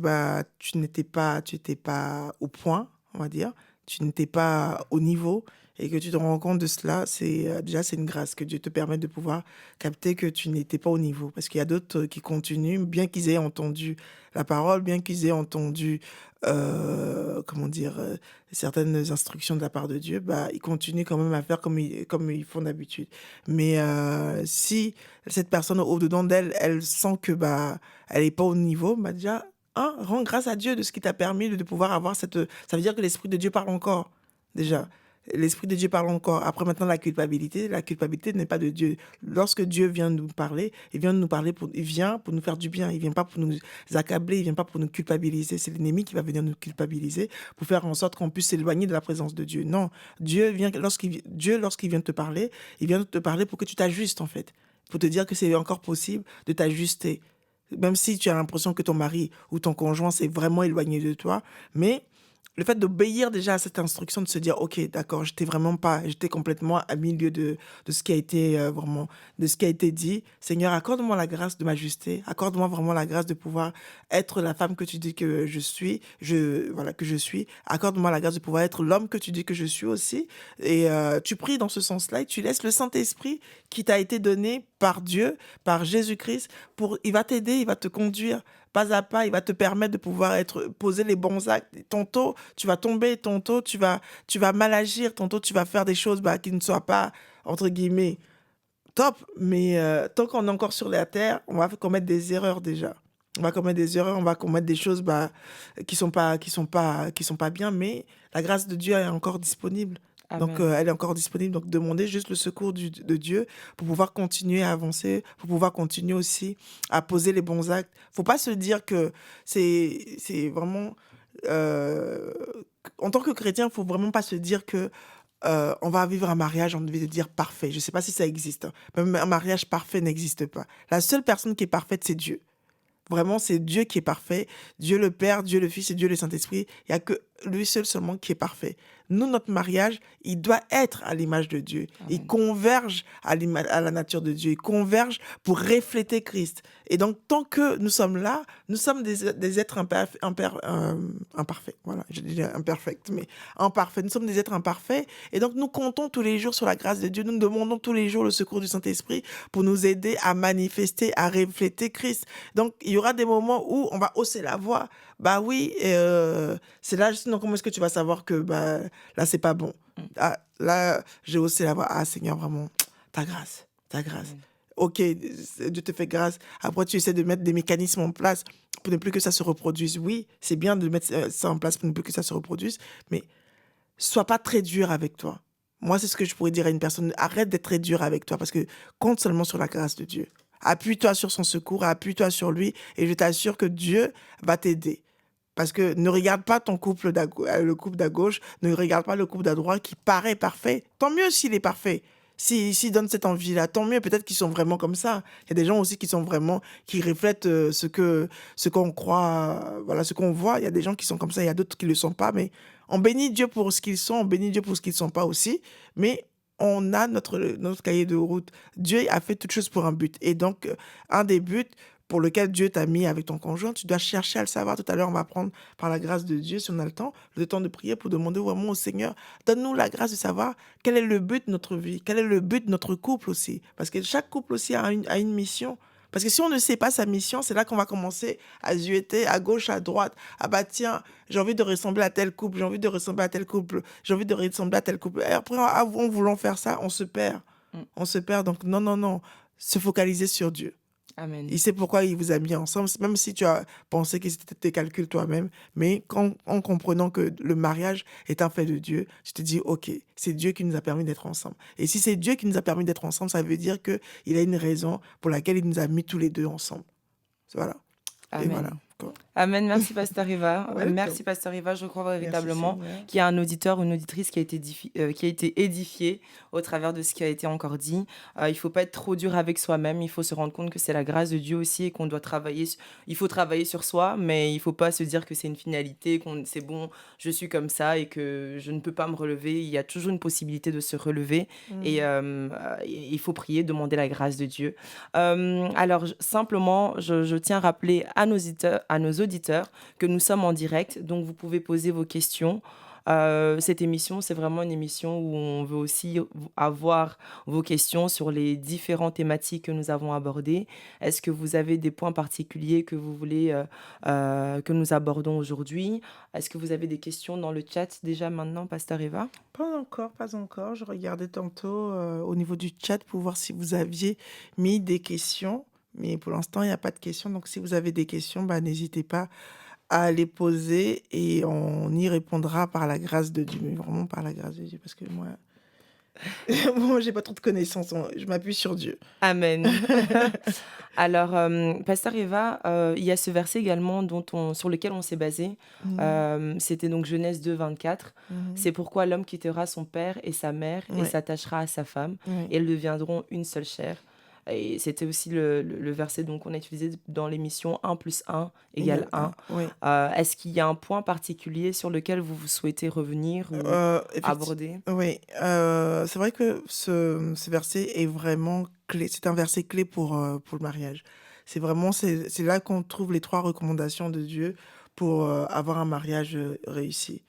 tu étais pas au point, on va dire, tu n'étais pas au niveau, et que tu te rends compte de cela, c'est une grâce que Dieu te permet de pouvoir capter que tu n'étais pas au niveau. Parce qu'il y a d'autres qui continuent, bien qu'ils aient entendu la parole, bien qu'ils aient entendu certaines instructions de la part de Dieu, ils continuent quand même à faire comme ils font d'habitude. Mais si cette personne au-dedans d'elle, elle sent que elle est pas au niveau, déjà rends grâce à Dieu de ce qui t'a permis de pouvoir avoir ça veut dire que l'Esprit de Dieu parle encore, déjà. L'Esprit de Dieu parle encore. Après, maintenant, la culpabilité n'est pas de Dieu. Lorsque Dieu vient nous parler, il vient pour nous faire du bien. Il vient pas pour nous accabler, il vient pas pour nous culpabiliser. C'est l'ennemi qui va venir nous culpabiliser pour faire en sorte qu'on puisse s'éloigner de la présence de Dieu. Non, lorsqu'il vient te parler, il vient te parler pour que tu t'ajustes, en fait. Pour te dire que c'est encore possible de t'ajuster. Même si tu as l'impression que ton mari ou ton conjoint s'est vraiment éloigné de toi, mais le fait d'obéir déjà à cette instruction, de se dire, OK, d'accord, j'étais complètement à milieu de ce qui a été vraiment, de ce qui a été dit. Seigneur, accorde-moi la grâce de m'ajuster, accorde-moi vraiment la grâce de pouvoir être la femme que tu dis que je suis, que je suis. Accorde-moi la grâce de pouvoir être l'homme que tu dis que je suis aussi. Et tu pries dans ce sens-là et tu laisses le Saint-Esprit qui t'a été donné par Dieu, par Jésus-Christ, il va t'aider, il va te conduire pas à pas, il va te permettre de pouvoir poser les bons actes. Tantôt, tu vas tomber, tantôt, tu vas mal agir, tantôt, tu vas faire des choses qui ne soient pas, entre guillemets, top. Mais tant qu'on est encore sur la terre, on va commettre des erreurs déjà. On va commettre des erreurs, on va commettre des choses qui sont pas bien, mais la grâce de Dieu est encore disponible. Amen. Donc, elle est encore disponible. Donc, demandez juste le secours de Dieu pour pouvoir continuer à avancer, pour pouvoir continuer aussi à poser les bons actes. Faut pas se dire que c'est vraiment... en tant que chrétien, faut vraiment pas se dire que on va vivre un mariage, on devait dire parfait. Je sais pas si ça existe. Même un mariage parfait n'existe pas. La seule personne qui est parfaite, c'est Dieu. Vraiment, c'est Dieu qui est parfait. Dieu le Père, Dieu le Fils et Dieu le Saint-Esprit. Il n'y a que lui seul seulement qui est parfait. Nous, notre mariage, il doit être à l'image de Dieu. Amen. Il converge à la nature de Dieu. Il converge pour refléter Christ. Et donc, tant que nous sommes là, nous sommes des êtres imparfaits. Voilà, je dis imperfect, mais imparfaits. Nous sommes des êtres imparfaits. Et donc, nous comptons tous les jours sur la grâce de Dieu. Nous demandons tous les jours le secours du Saint-Esprit pour nous aider à manifester, à refléter Christ. Donc, il y aura des moments où on va hausser la voix. Bah oui, c'est là, sinon comment est-ce que tu vas savoir que là, c'est pas bon. Ah, là, j'ai haussé la voix. Ah, Seigneur, vraiment, ta grâce. Ok, Dieu te fait grâce. Après, tu essaies de mettre des mécanismes en place pour ne plus que ça se reproduise. Oui, c'est bien de mettre ça en place pour ne plus que ça se reproduise, mais sois pas très dur avec toi. Moi, c'est ce que je pourrais dire à une personne. Arrête d'être très dur avec toi parce que compte seulement sur la grâce de Dieu. Appuie-toi sur son secours, appuie-toi sur lui et je t'assure que Dieu va t'aider. Parce que ne regarde pas le couple d'à gauche, ne regarde pas le couple d'à droite qui paraît parfait. Tant mieux s'il est parfait. S'il donne cette envie-là, tant mieux. Peut-être qu'ils sont vraiment comme ça. Il y a des gens aussi qui reflètent ce qu'on croit, voilà, ce qu'on voit. Il y a des gens qui sont comme ça, il y a d'autres qui le sont pas. Mais on bénit Dieu pour ce qu'ils sont, on bénit Dieu pour ce qu'ils sont pas aussi. Mais on a notre cahier de route. Dieu a fait toutes choses pour un but. Et donc, un des buts pour lequel Dieu t'a mis avec ton conjoint, tu dois chercher à le savoir. Tout à l'heure, on va prendre, par la grâce de Dieu, si on a le temps de prier pour demander vraiment au Seigneur, donne-nous la grâce de savoir quel est le but de notre vie, quel est le but de notre couple aussi. Parce que chaque couple aussi a une mission. Parce que si on ne sait pas sa mission, c'est là qu'on va commencer à zioter à gauche, à droite. Ah bah tiens, j'ai envie de ressembler à tel couple, j'ai envie de ressembler à tel couple, j'ai envie de ressembler à tel couple. Et après, en voulant faire ça, on se perd. On se perd. Donc non. Se focaliser sur Dieu. Amen. Il sait pourquoi il vous a mis ensemble, même si tu as pensé que c'était tes calculs toi-même, mais en comprenant que le mariage est un fait de Dieu, tu te dis, ok, c'est Dieu qui nous a permis d'être ensemble. Et si c'est Dieu qui nous a permis d'être ensemble, ça veut dire qu'il a une raison pour laquelle il nous a mis tous les deux ensemble. Voilà. Amen. Et voilà. Amen. Merci, Pasteur Riva. Merci, Pasteur Riva. Je crois véritablement qu'il y a un auditeur ou une auditrice qui a été édifié au travers de ce qui a été encore dit. Il ne faut pas être trop dur avec soi-même. Il faut se rendre compte que c'est la grâce de Dieu aussi et qu'on doit travailler. Il faut travailler sur soi, mais il ne faut pas se dire que c'est une finalité, c'est bon, je suis comme ça et que je ne peux pas me relever. Il y a toujours une possibilité de se relever et il faut prier, demander la grâce de Dieu. Alors, simplement, je tiens à rappeler à nos auditeurs que nous sommes en direct, donc vous pouvez poser vos questions. Cette émission, c'est vraiment une émission où on veut aussi avoir vos questions sur les différentes thématiques que nous avons abordées. Est-ce que vous avez des points particuliers que vous voulez que nous abordons aujourd'hui? Est-ce que vous avez des questions dans le chat déjà maintenant, Pasteur Eva? Pas encore. Je regardais tantôt au niveau du chat pour voir si vous aviez mis des questions. Mais pour l'instant, il n'y a pas de questions. Donc, si vous avez des questions, n'hésitez pas à les poser et on y répondra par la grâce de Dieu. Mais vraiment par la grâce de Dieu. Parce que moi, j'ai pas trop de connaissances. Je m'appuie sur Dieu. Amen. Alors, Pasteur Eva, il y a ce verset également sur lequel on s'est basé. C'était donc Genèse 2, 24. C'est pourquoi l'homme quittera son père et sa mère et s'attachera à sa femme. Et elles deviendront une seule chair. Et c'était aussi le verset donc, qu'on a utilisé dans l'émission 1 + 1 égale 1. Oui. Est-ce qu'il y a un point particulier sur lequel vous souhaitez revenir ou aborder? Oui, c'est vrai que ce verset est vraiment clé. C'est un verset clé pour le mariage. C'est là qu'on trouve les 3 recommandations de Dieu pour avoir un mariage réussi.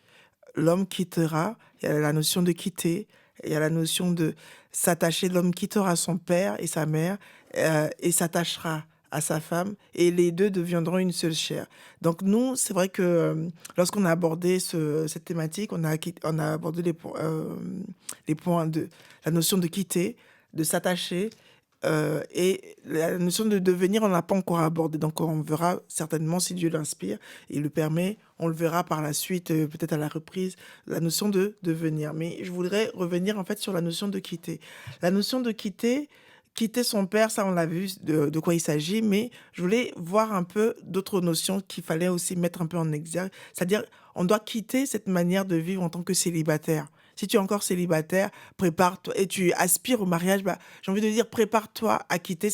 L'homme quittera, il y a la notion de quitter, il y a la notion de s'attacher, l'homme quittera son père et sa mère et s'attachera à sa femme et les deux deviendront une seule chair. Donc nous, c'est vrai que lorsqu'on a abordé cette thématique, on a abordé les points de la notion de quitter, de s'attacher, et la notion de devenir, on n'a pas encore abordé. Donc, on verra certainement si Dieu l'inspire, il le permet. On le verra par la suite, peut-être à la reprise, la notion de devenir. Mais je voudrais revenir en fait sur la notion de quitter. La notion de quitter son père, ça on l'a vu de quoi il s'agit, mais je voulais voir un peu d'autres notions qu'il fallait aussi mettre un peu en exergue. C'est-à-dire, on doit quitter cette manière de vivre en tant que célibataire. Si tu es encore célibataire, prépare-toi et tu aspires au mariage, bah, j'ai envie de dire, prépare-toi à quitter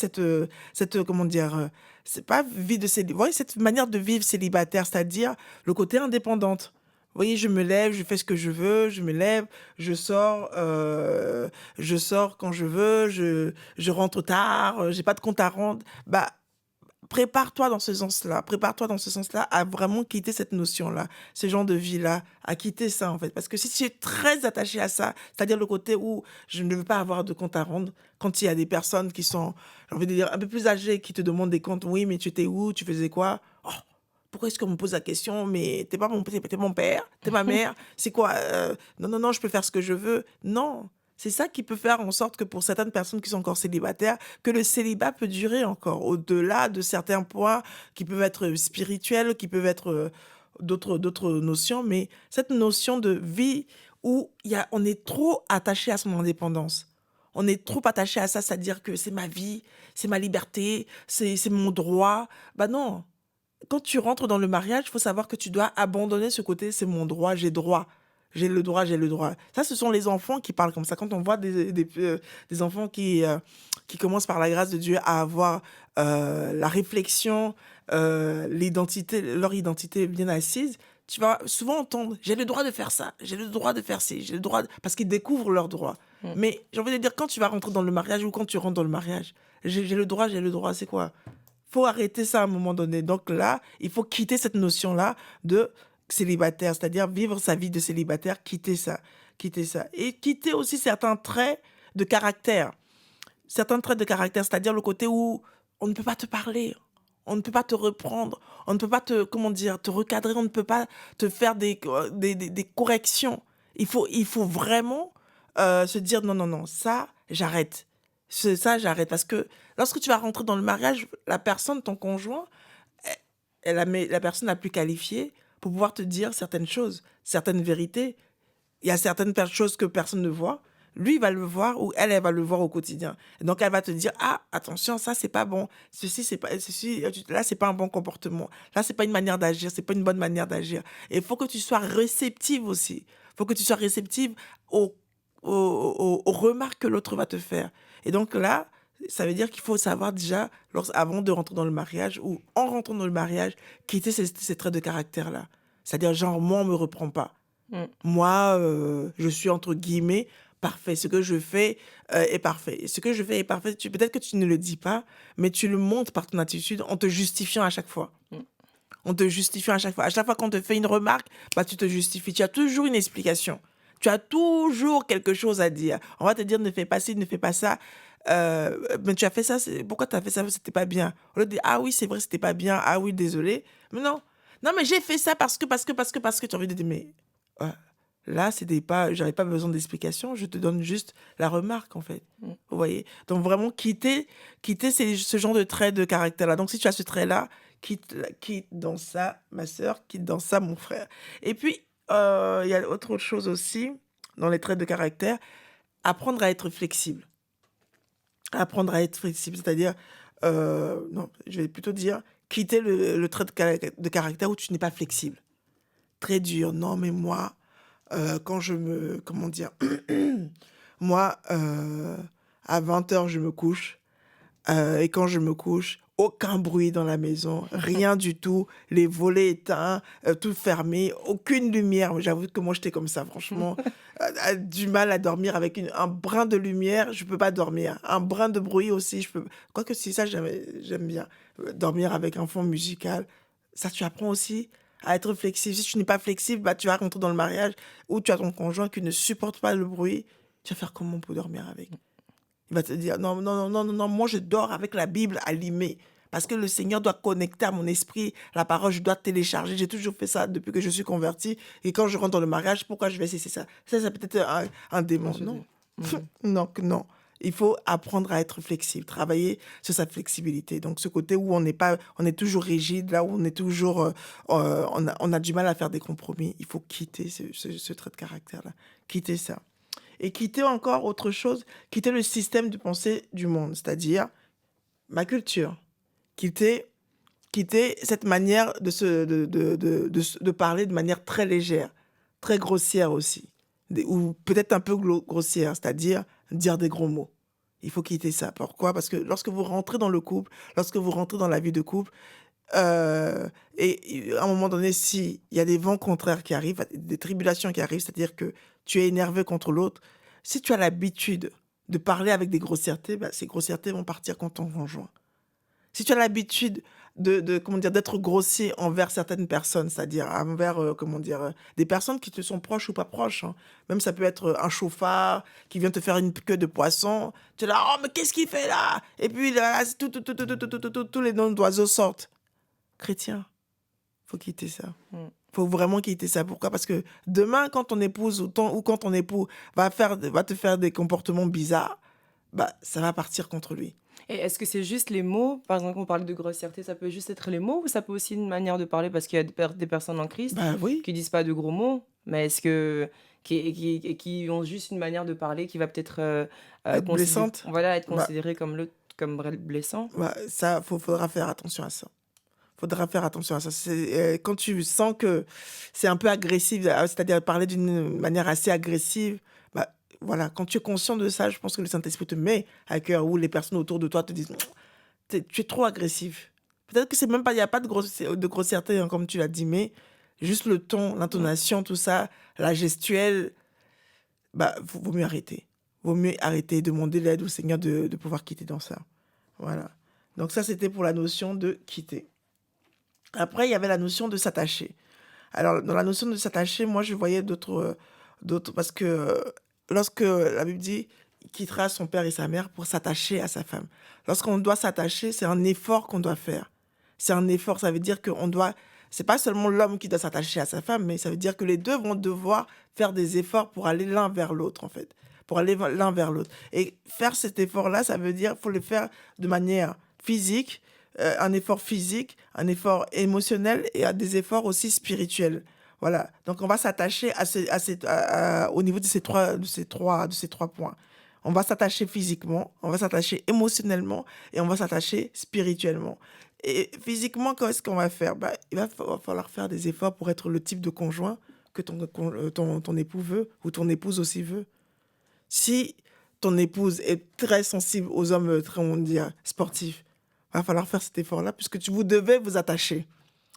comment dire, c'est pas vie de célibataire, voyez, cette manière de vivre célibataire, c'est-à-dire le côté indépendante. Vous voyez, je me lève, je fais ce que je veux, je me lève, je sors quand je veux, je rentre tard, j'ai pas de compte à rendre. Bah, prépare-toi dans ce sens-là. Prépare-toi dans ce sens-là à vraiment quitter cette notion-là, ce genre de vie-là, à quitter ça, en fait. Parce que si tu es très attaché à ça, c'est-à-dire le côté où je ne veux pas avoir de compte à rendre, quand il y a des personnes qui sont, j'ai envie de dire, un peu plus âgées, qui te demandent des comptes, oui, mais tu étais où, tu faisais quoi? Oh, pourquoi est-ce qu'on me pose la question? Mais t'es mon père, t'es ma mère, c'est quoi? Non, non, non, je peux faire ce que je veux. Non. C'est ça qui peut faire en sorte que pour certaines personnes qui sont encore célibataires, que le célibat peut durer encore, au-delà de certains points qui peuvent être spirituels, qui peuvent être d'autres notions, mais cette notion de vie où on est trop attaché à son indépendance. On est trop attaché à ça, c'est-à-dire que c'est ma vie, c'est ma liberté, c'est mon droit. Bah non, quand tu rentres dans le mariage, il faut savoir que tu dois abandonner ce côté, c'est mon droit, j'ai droit. J'ai le droit, j'ai le droit. Ça, ce sont les enfants qui parlent comme ça. Quand on voit des enfants qui commencent par la grâce de Dieu à avoir la réflexion, leur identité bien assise, tu vas souvent entendre, j'ai le droit de faire ça, j'ai le droit de faire ci, j'ai le droit, parce qu'ils découvrent leurs droits. Mais j'ai envie de dire, quand tu vas rentrer dans le mariage ou quand tu rentres dans le mariage, j'ai le droit, c'est quoi? Faut arrêter ça à un moment donné. Donc là, il faut quitter cette notion-là de célibataire, c'est-à-dire vivre sa vie de célibataire, quitter ça. Et quitter aussi certains traits de caractère. Certains traits de caractère, c'est-à-dire le côté où on ne peut pas te parler, on ne peut pas te reprendre, on ne peut pas te recadrer, on ne peut pas te faire des corrections. Il faut vraiment se dire non, non, non, ça, j'arrête. Ça, j'arrête. Parce que lorsque tu vas rentrer dans le mariage, la personne, ton conjoint, la personne la plus qualifiée pour pouvoir te dire certaines choses, certaines vérités. Il y a certaines choses que personne ne voit. Lui, il va le voir ou elle va le voir au quotidien. Et donc, elle va te dire, ah, attention, ça, c'est pas bon. Là, c'est pas un bon comportement. Là, c'est pas une manière d'agir. C'est pas une bonne manière d'agir. Et il faut que tu sois réceptive aussi. Il faut que tu sois réceptive aux remarques que l'autre va te faire. Et donc là, ça veut dire qu'il faut savoir déjà, avant de rentrer dans le mariage ou en rentrant dans le mariage, quitter ces traits de caractère-là. C'est-à-dire, genre, moi, on me reprend pas. Moi, je suis entre guillemets parfait. Ce que je fais est parfait. Ce que je fais est parfait. Peut-être que tu ne le dis pas, mais tu le montres par ton attitude en te justifiant à chaque fois. On te justifie à chaque fois. À chaque fois qu'on te fait une remarque, bah, tu te justifies. Tu as toujours une explication. Tu as toujours quelque chose à dire. On va te dire, ne fais pas ci, ne fais pas ça. Mais tu as fait ça, pourquoi tu as fait ça? C'était pas bien. On va te dire, ah oui, c'est vrai, c'était pas bien. Ah oui, désolé. Mais non. Non, mais j'ai fait ça parce que tu as envie de dire, mais là, j'avais pas besoin d'explication. Je te donne juste la remarque, en fait. Vous voyez? Donc, vraiment, quitter ce genre de trait de caractère-là. Donc, si tu as ce trait-là, quitte dans ça, ma sœur, quitte dans ça, mon frère. Et puis, il y a autre chose aussi, dans les traits de caractère, apprendre à être flexible. Apprendre à être flexible, c'est-à-dire, non, je vais plutôt dire, quitter le trait de caractère où tu n'es pas flexible. Très dur. Non, mais moi, comment dire, moi, à 20h, je me couche. Et quand je me couche, aucun bruit dans la maison, rien du tout, les volets éteints, tout fermé, aucune lumière. J'avoue que moi, j'étais comme ça, franchement. Du mal à dormir avec un brin de lumière, je peux pas dormir. Un brin de bruit aussi, je peux. Quoique si ça, j'aime bien. Dormir avec un fond musical, ça, tu apprends aussi à être flexible. Si tu n'es pas flexible, bah, tu vas rentrer dans le mariage où tu as ton conjoint qui ne supporte pas le bruit. Tu vas faire comment pour dormir avec? Il va te dire, non, non, non, non, non, non, moi je dors avec la Bible allumée. Parce que le Seigneur doit connecter à mon esprit la parole, je dois télécharger. J'ai toujours fait ça depuis que je suis convertie. Et quand je rentre dans le mariage, pourquoi je vais cesser ça? Ça, c'est peut-être un démon. Non. Non, non. Il faut apprendre à être flexible, travailler sur sa flexibilité. Donc, ce côté où on est toujours rigide, là où on est toujours, on a du mal à faire des compromis. Il faut quitter ce trait de caractère-là. Quitter ça. Et quitter encore autre chose, quitter le système de pensée du monde, c'est-à-dire ma culture. Quitter cette manière de parler de manière très légère, très grossière aussi, ou peut-être un peu grossière, c'est-à-dire dire des gros mots. Il faut quitter ça. Pourquoi? Parce que lorsque vous rentrez dans le couple, lorsque vous rentrez dans la vie de couple, et à un moment donné, s'il y a des vents contraires qui arrivent, des tribulations qui arrivent, c'est-à-dire que tu es énervé contre l'autre, si tu as l'habitude de parler avec des grossièretés, bah, ces grossièretés vont partir contre ton conjoint. Si tu as l'habitude comment dire, d'être grossier envers certaines personnes, c'est-à-dire envers, des personnes qui te sont proches ou pas proches, hein. Même ça peut être un chauffard qui vient te faire une queue de poisson. Tu es là, oh, mais qu'est-ce qu'il fait là? Et puis là, tous les noms d'oiseaux sortent. Chrétien, faut quitter ça. Faut vraiment quitter ça. Pourquoi? Parce que demain, quand ton épouse ou quand ton époux va te faire des comportements bizarres, bah, ça va partir contre lui. Et est-ce que c'est juste les mots? Par exemple, on parle de grossièreté, ça peut juste être les mots ou ça peut aussi être une manière de parler parce qu'il y a des personnes en Christ Bah oui. qui disent pas de gros mots, mais est-ce que qui ont juste une manière de parler qui va peut-être Être blessante. voilà, être Bah, considéré comme blessant? bah, ça, faudra faire attention à ça. Faudra faire attention à ça. Quand tu sens que c'est un peu agressif, c'est-à-dire parler d'une manière assez agressive, bah, voilà, quand tu es conscient de ça, je pense que le Saint-Esprit te met à cœur, ou les personnes autour de toi te disent, tu es trop agressif. Peut-être que c'est même pas, il n'y a pas de grossièreté, hein, comme tu l'as dit, mais juste le ton, l'intonation, tout ça, la gestuelle, bah, vaut mieux arrêter. Vaut mieux arrêter, demander l'aide au Seigneur de pouvoir quitter dans ça. Voilà. Donc ça, c'était pour la notion de quitter. Après, il y avait la notion de s'attacher. Alors, dans la notion de s'attacher, moi, je voyais d'autres parce que lorsque la Bible dit, il quittera son père et sa mère pour s'attacher à sa femme. Lorsqu'on doit s'attacher, c'est un effort qu'on doit faire. C'est un effort, ça veut dire c'est pas seulement l'homme qui doit s'attacher à sa femme, mais ça veut dire que les deux vont devoir faire des efforts pour aller l'un vers l'autre, en fait. Pour aller l'un vers l'autre. Et faire cet effort-là, ça veut dire, faut le faire de manière physique, un effort physique, un effort émotionnel et à des efforts aussi spirituels. Voilà. Donc, on va s'attacher au niveau de ces trois points. On va s'attacher physiquement, on va s'attacher émotionnellement et on va s'attacher spirituellement. Et physiquement, qu'est-ce qu'on va faire? Bah, il va falloir faire des efforts pour être le type de conjoint que ton époux veut ou ton épouse aussi veut. Si ton épouse est très sensible aux hommes, très, on dit, sportifs, il va falloir faire cet effort-là puisque vous devez vous attacher.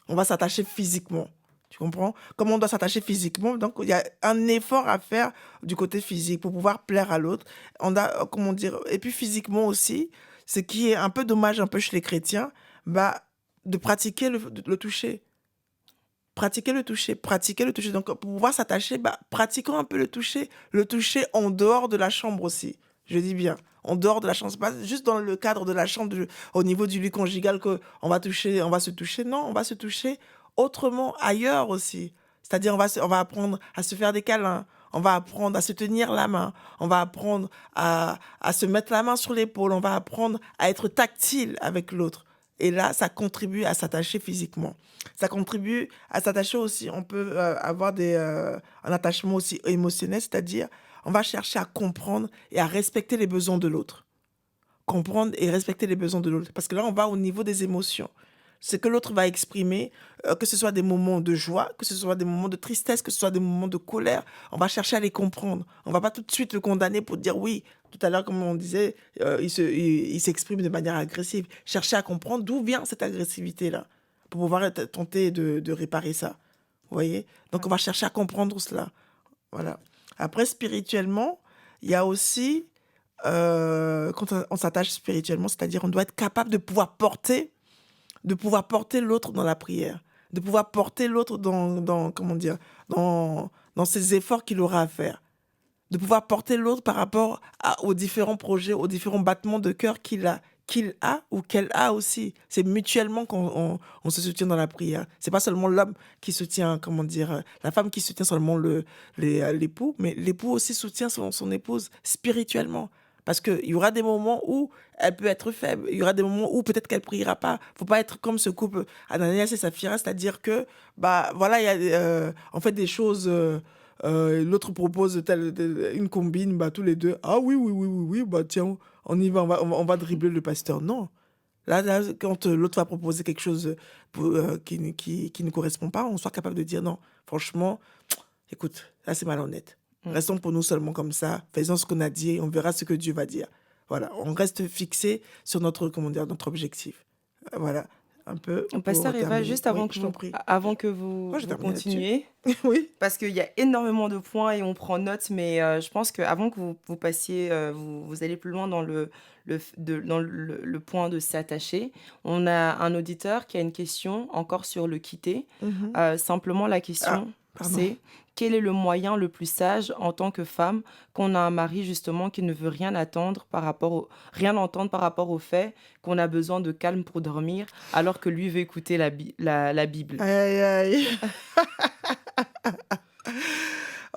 On va s'attacher physiquement. Tu comprends? Comme on doit s'attacher physiquement, donc il y a un effort à faire du côté physique pour pouvoir plaire à l'autre. On a, comment dire, et puis physiquement aussi, ce qui est un peu dommage un peu chez les chrétiens, bah, de pratiquer le toucher. Pratiquer le toucher. Donc, pour pouvoir s'attacher, bah, pratiquons un peu le toucher en dehors de la chambre aussi. Je dis bien, en dehors de la chambre. C'est pas juste dans le cadre de la chambre, au niveau du lit conjugal, on va se toucher. Non, on va se toucher autrement, ailleurs aussi. C'est-à-dire, on va apprendre à se faire des câlins. On va apprendre à se tenir la main. On va apprendre à se mettre la main sur l'épaule. On va apprendre à être tactile avec l'autre. Et là, ça contribue à s'attacher physiquement. Ça contribue à s'attacher aussi. On peut avoir un attachement aussi émotionnel, c'est-à-dire on va chercher à comprendre et à respecter les besoins de l'autre. Comprendre et respecter les besoins de l'autre. Parce que là, on va au niveau des émotions. Ce que l'autre va exprimer, que ce soit des moments de joie, que ce soit des moments de tristesse, que ce soit des moments de colère, on va chercher à les comprendre. On ne va pas tout de suite le condamner pour dire oui, Tout à l'heure, comme on disait, il s'exprime de manière agressive. Cherchez à comprendre d'où vient cette agressivité-là pour pouvoir tenter de réparer ça. Vous voyez? Donc, on va chercher à comprendre cela. Voilà. Après, spirituellement, il y a aussi, quand on s'attache spirituellement, c'est-à-dire on doit être capable de pouvoir porter l'autre dans la prière, de pouvoir porter l'autre comment dire, dans ses efforts qu'il aura à faire, de pouvoir porter l'autre par rapport aux différents projets, aux différents battements de cœur qu'il a ou qu'elle a aussi. C'est mutuellement qu'on se soutient dans la prière. C'est pas seulement l'homme qui soutient, comment dire, la femme qui soutient seulement l'époux, mais l'époux aussi soutient son épouse spirituellement. Parce qu'il y aura des moments où elle peut être faible. Il y aura des moments où peut-être qu'elle ne priera pas. Il ne faut pas être comme ce couple Ananias et Saphira, c'est-à-dire que, voilà, il y a en fait des choses. L'autre propose une combine, tous les deux. Ah oui, tiens, on y va, on va dribbler le pasteur. Non. Là, quand l'autre va proposer quelque chose qui ne correspond pas, on soit capable de dire non. Franchement, écoute, là, c'est malhonnête. Restons pour nous seulement comme ça. Faisons ce qu'on a dit et on verra ce que Dieu va dire. Voilà, on reste fixé sur notre objectif. Voilà, un peu. Pasteur Eva, juste avant que vous continuiez, oui. Parce qu'il y a énormément de points et on prend note, mais je pense qu'avant que vous passiez, vous allez plus loin dans le point de s'attacher. On a un auditeur qui a une question encore sur le quitter. Simplement, la question, c'est quel est le moyen le plus sage en tant que femme qu'on a un mari justement qui ne veut rien entendre par rapport au fait qu'on a besoin de calme pour dormir alors que lui veut écouter la Bible. Aïe, aïe.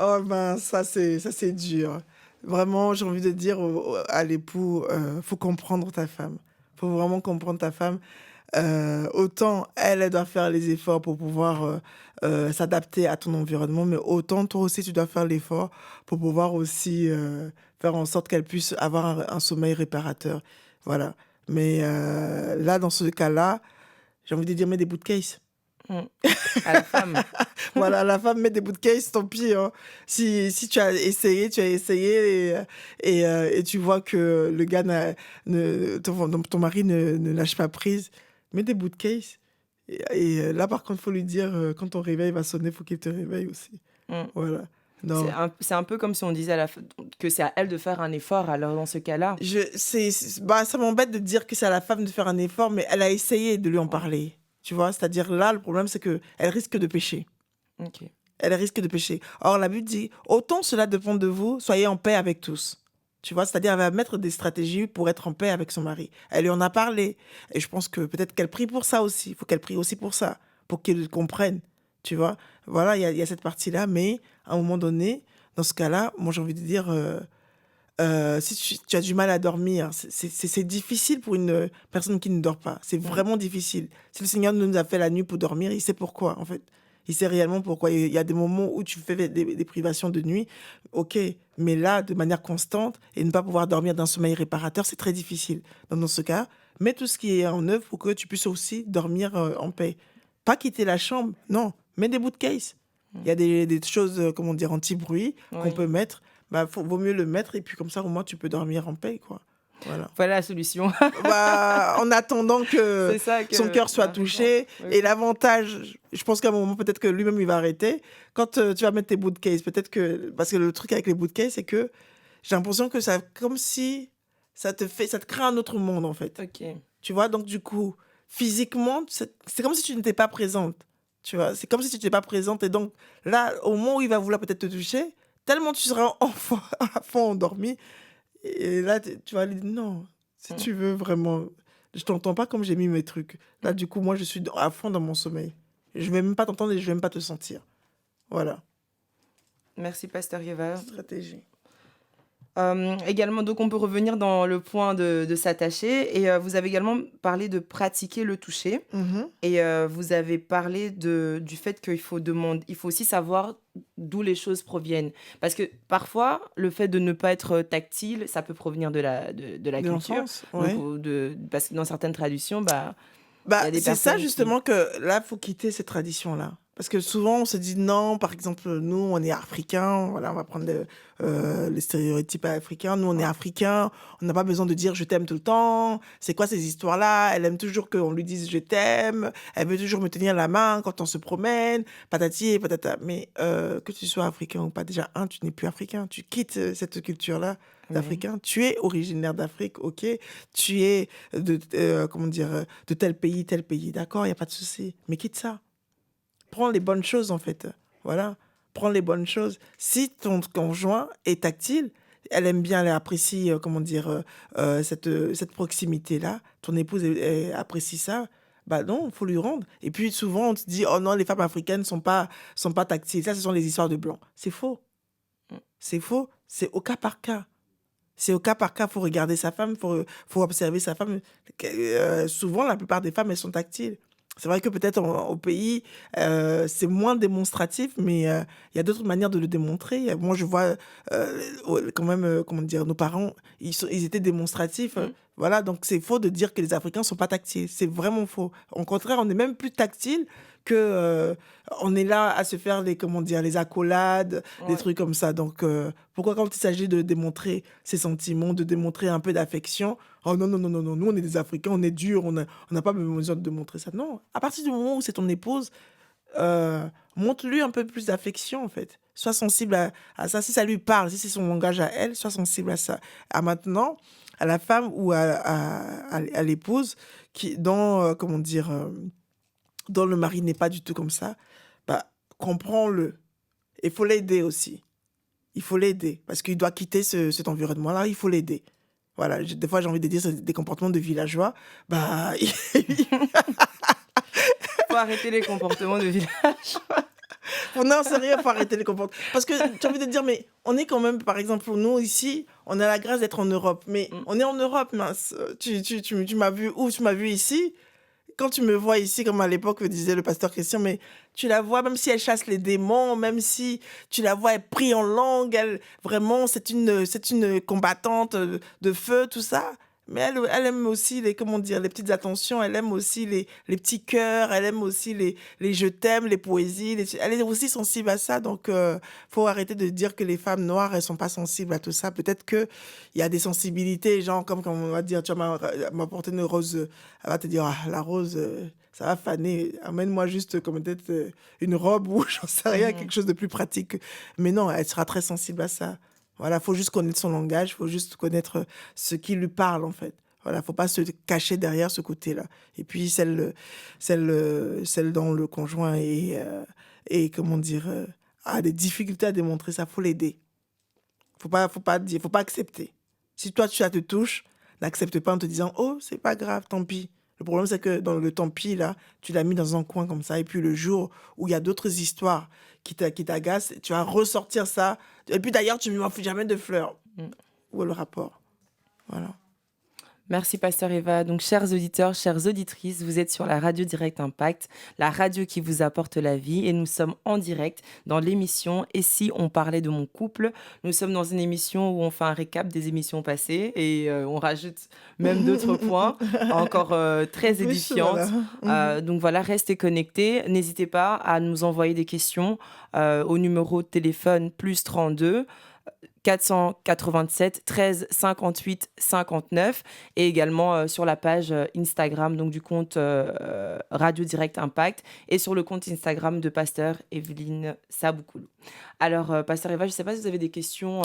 Oh ça c'est dur. Vraiment, j'ai envie de dire à l'époux, faut comprendre ta femme. Faut vraiment comprendre ta femme. Autant elle doit faire les efforts pour pouvoir s'adapter à ton environnement, mais autant toi aussi tu dois faire l'effort pour pouvoir aussi faire en sorte qu'elle puisse avoir un sommeil réparateur. Voilà. Mais là, dans ce cas-là, j'ai envie de dire, mets des bouts de case. À la femme. Voilà, la femme met des bouts de case, tant pis. Hein. Si tu as essayé et tu vois que le gars, ton mari ne lâche pas prise, mets des bouts de case. Et là, par contre, il faut lui dire, quand ton réveil va sonner, il faut qu'il te réveille aussi. Voilà. Non. C'est un peu comme si on disait que c'est à elle de faire un effort, alors dans ce cas-là. Ça m'embête de dire que c'est à la femme de faire un effort, mais elle a essayé de lui en parler. Tu vois, c'est-à-dire là, le problème, c'est qu'elle risque de pécher. Okay. Elle risque de pécher. Or, la Bible dit, autant cela dépend de vous, soyez en paix avec tous. Tu vois, c'est-à-dire elle va mettre des stratégies pour être en paix avec son mari. Elle lui en a parlé. Et je pense que peut-être qu'elle prie pour ça aussi. Il faut qu'elle prie aussi pour ça, pour qu'il comprenne. Tu vois, voilà, il y a cette partie-là. Mais à un moment donné, dans ce cas-là, moi, j'ai envie de dire... si tu as du mal à dormir, c'est difficile pour une personne qui ne dort pas. C'est vraiment difficile. Si le Seigneur nous a fait la nuit pour dormir, il sait pourquoi, en fait. Il sait réellement pourquoi. Il y a des moments où tu fais des privations de nuit, ok, mais là, de manière constante, et ne pas pouvoir dormir d'un sommeil réparateur, c'est très difficile. Donc, dans ce cas, mets tout ce qui est en œuvre pour que tu puisses aussi dormir en paix. Pas quitter la chambre, non, mets des bouts de case. Il y a des choses, comment dire, anti-bruit qu'on peut mettre. Vaut mieux le mettre et puis comme ça, au moins, tu peux dormir en paix, quoi. Voilà la solution. En attendant que son cœur soit touché. Oui. Et l'avantage, je pense qu'à un moment, peut-être que lui-même, il va arrêter. Quand tu vas mettre tes bouts de case, peut-être que... Parce que le truc avec les bouts de case, c'est que j'ai l'impression que ça... Comme si ça te crée un autre monde, en fait. Okay. Tu vois, donc du coup, physiquement, c'est comme si tu n'étais pas présente. Tu vois, c'est comme si tu n'étais pas présente. Et donc, là, au moment où il va vouloir peut-être te toucher, tellement tu seras à fond endormi. Et là, tu vas lui dire, non, si tu veux vraiment, je t'entends pas comme j'ai mis mes trucs. Là, du coup, moi, je suis à fond dans mon sommeil. Je vais même pas t'entendre et je vais même pas te sentir. Voilà. Merci, Pasteur Eva. Stratégie. Également, donc on peut revenir dans le point de s'attacher. Et vous avez également parlé de pratiquer le toucher. Et vous avez parlé du fait qu'il faut aussi savoir d'où les choses proviennent. Parce que parfois, le fait de ne pas être tactile, ça peut provenir de la culture. Ouais. Parce que dans certaines traditions, il y a des c'est ça personnes justement que là, il faut quitter ces traditions-là. Parce que souvent, on se dit non, par exemple, nous, on est africains, voilà, on va prendre les stéréotypes africains. Nous, on est africains, on n'a pas besoin de dire je t'aime tout le temps. C'est quoi ces histoires-là? Elle aime toujours qu'on lui dise je t'aime. Elle veut toujours me tenir la main quand on se promène, patati et patata. Mais que tu sois africain ou pas, déjà, tu n'es plus africain. Tu quittes cette culture-là d'Africain. Tu es originaire d'Afrique, ok. Tu es de tel pays, d'accord, il n'y a pas de souci. Mais quitte ça. Prends les bonnes choses, en fait. Voilà. Prends les bonnes choses. Si ton conjoint est tactile, elle aime bien, elle apprécie, cette proximité-là, ton épouse apprécie ça, bah non, il faut lui rendre. Et puis souvent, on se dit, oh non, les femmes africaines sont pas tactiles. Ça, ce sont les histoires de blancs. C'est faux. C'est faux. C'est au cas par cas. C'est au cas par cas, il faut regarder sa femme, il faut observer sa femme. Souvent, la plupart des femmes, elles sont tactiles. C'est vrai que peut-être au pays, c'est moins démonstratif, mais il y a d'autres manières de le démontrer. Moi, je vois quand même, nos parents, ils étaient démonstratifs. Voilà, donc c'est faux de dire que les Africains ne sont pas tactiles. C'est vraiment faux. Au contraire, on est même plus tactile que on est là à se faire les accolades, des trucs comme ça. Donc, pourquoi quand il s'agit de démontrer ses sentiments, de démontrer un peu d'affection, oh non, non, non, non, non, nous on est des Africains, on est durs, on n'a pas besoin de montrer ça. Non, à partir du moment où c'est ton épouse, montre-lui un peu plus d'affection en fait. Sois sensible à ça. Si ça lui parle, si c'est son langage à elle, sois sensible à ça. À maintenant, à la femme ou à l'épouse, dont le mari n'est pas du tout comme ça, bah, comprends-le. Il faut l'aider aussi. Il faut l'aider parce qu'il doit quitter cet environnement-là, il faut l'aider. Voilà, des fois j'ai envie de dire c'est des comportements de villageois. Bah, faut arrêter les comportements de villageois. Non, sérieux, faut arrêter les comportements. Parce que j'ai envie de dire, mais on est quand même, par exemple, nous ici, on a la grâce d'être en Europe. Mais on est en Europe, mince. Tu m'as vu où? Tu m'as vu ici? Quand tu me vois ici, comme à l'époque disait le pasteur Christian, mais tu la vois, même si elle chasse les démons, même si tu la vois, elle prie en langue, vraiment, c'est une combattante de feu, tout ça. Mais elle aime aussi les petites attentions, elle aime aussi les petits cœurs, elle aime aussi les je t'aime, les poésies. Elle est aussi sensible à ça. Donc, faut arrêter de dire que les femmes noires, elles sont pas sensibles à tout ça. Peut-être qu'il y a des sensibilités, genre, comme on va dire, tu vas m'apporter une rose, elle va te dire, la rose, ça va faner, amène-moi juste comme peut-être une robe ou j'en sais rien, quelque chose de plus pratique. Mais non, elle sera très sensible à ça. Voilà, faut juste connaître son langage, faut juste connaître ce qui lui parle, en fait. Voilà, faut pas se cacher derrière ce côté-là. Et puis, celle dont le conjoint a des difficultés à démontrer ça, faut l'aider. Faut pas accepter. Si toi, ça te touche, n'accepte pas en te disant, oh, c'est pas grave, tant pis. Le problème, c'est que dans le tant pis, là, tu l'as mis dans un coin comme ça. Et puis, le jour où il y a d'autres histoires qui t'agacent, tu vas ressortir ça. Et puis, d'ailleurs, tu ne m'offres jamais de fleurs. Où est le rapport? Voilà. Merci, Pasteur Eva. Donc, chers auditeurs, chères auditrices, vous êtes sur la radio Direct Impact, la radio qui vous apporte la vie. Et nous sommes en direct dans l'émission « Et si on parlait de mon couple ?» Nous sommes dans une émission où on fait un récap des émissions passées et on rajoute même d'autres points encore très édifiantes. Donc voilà, restez connectés. N'hésitez pas à nous envoyer des questions au numéro de téléphone +32 487 13 58 59 et également sur la page Instagram donc du compte Radio Direct Impact et sur le compte Instagram de Pasteur Evelyne Saboukoulou. Alors Pasteur Eva, je ne sais pas si vous avez des questions.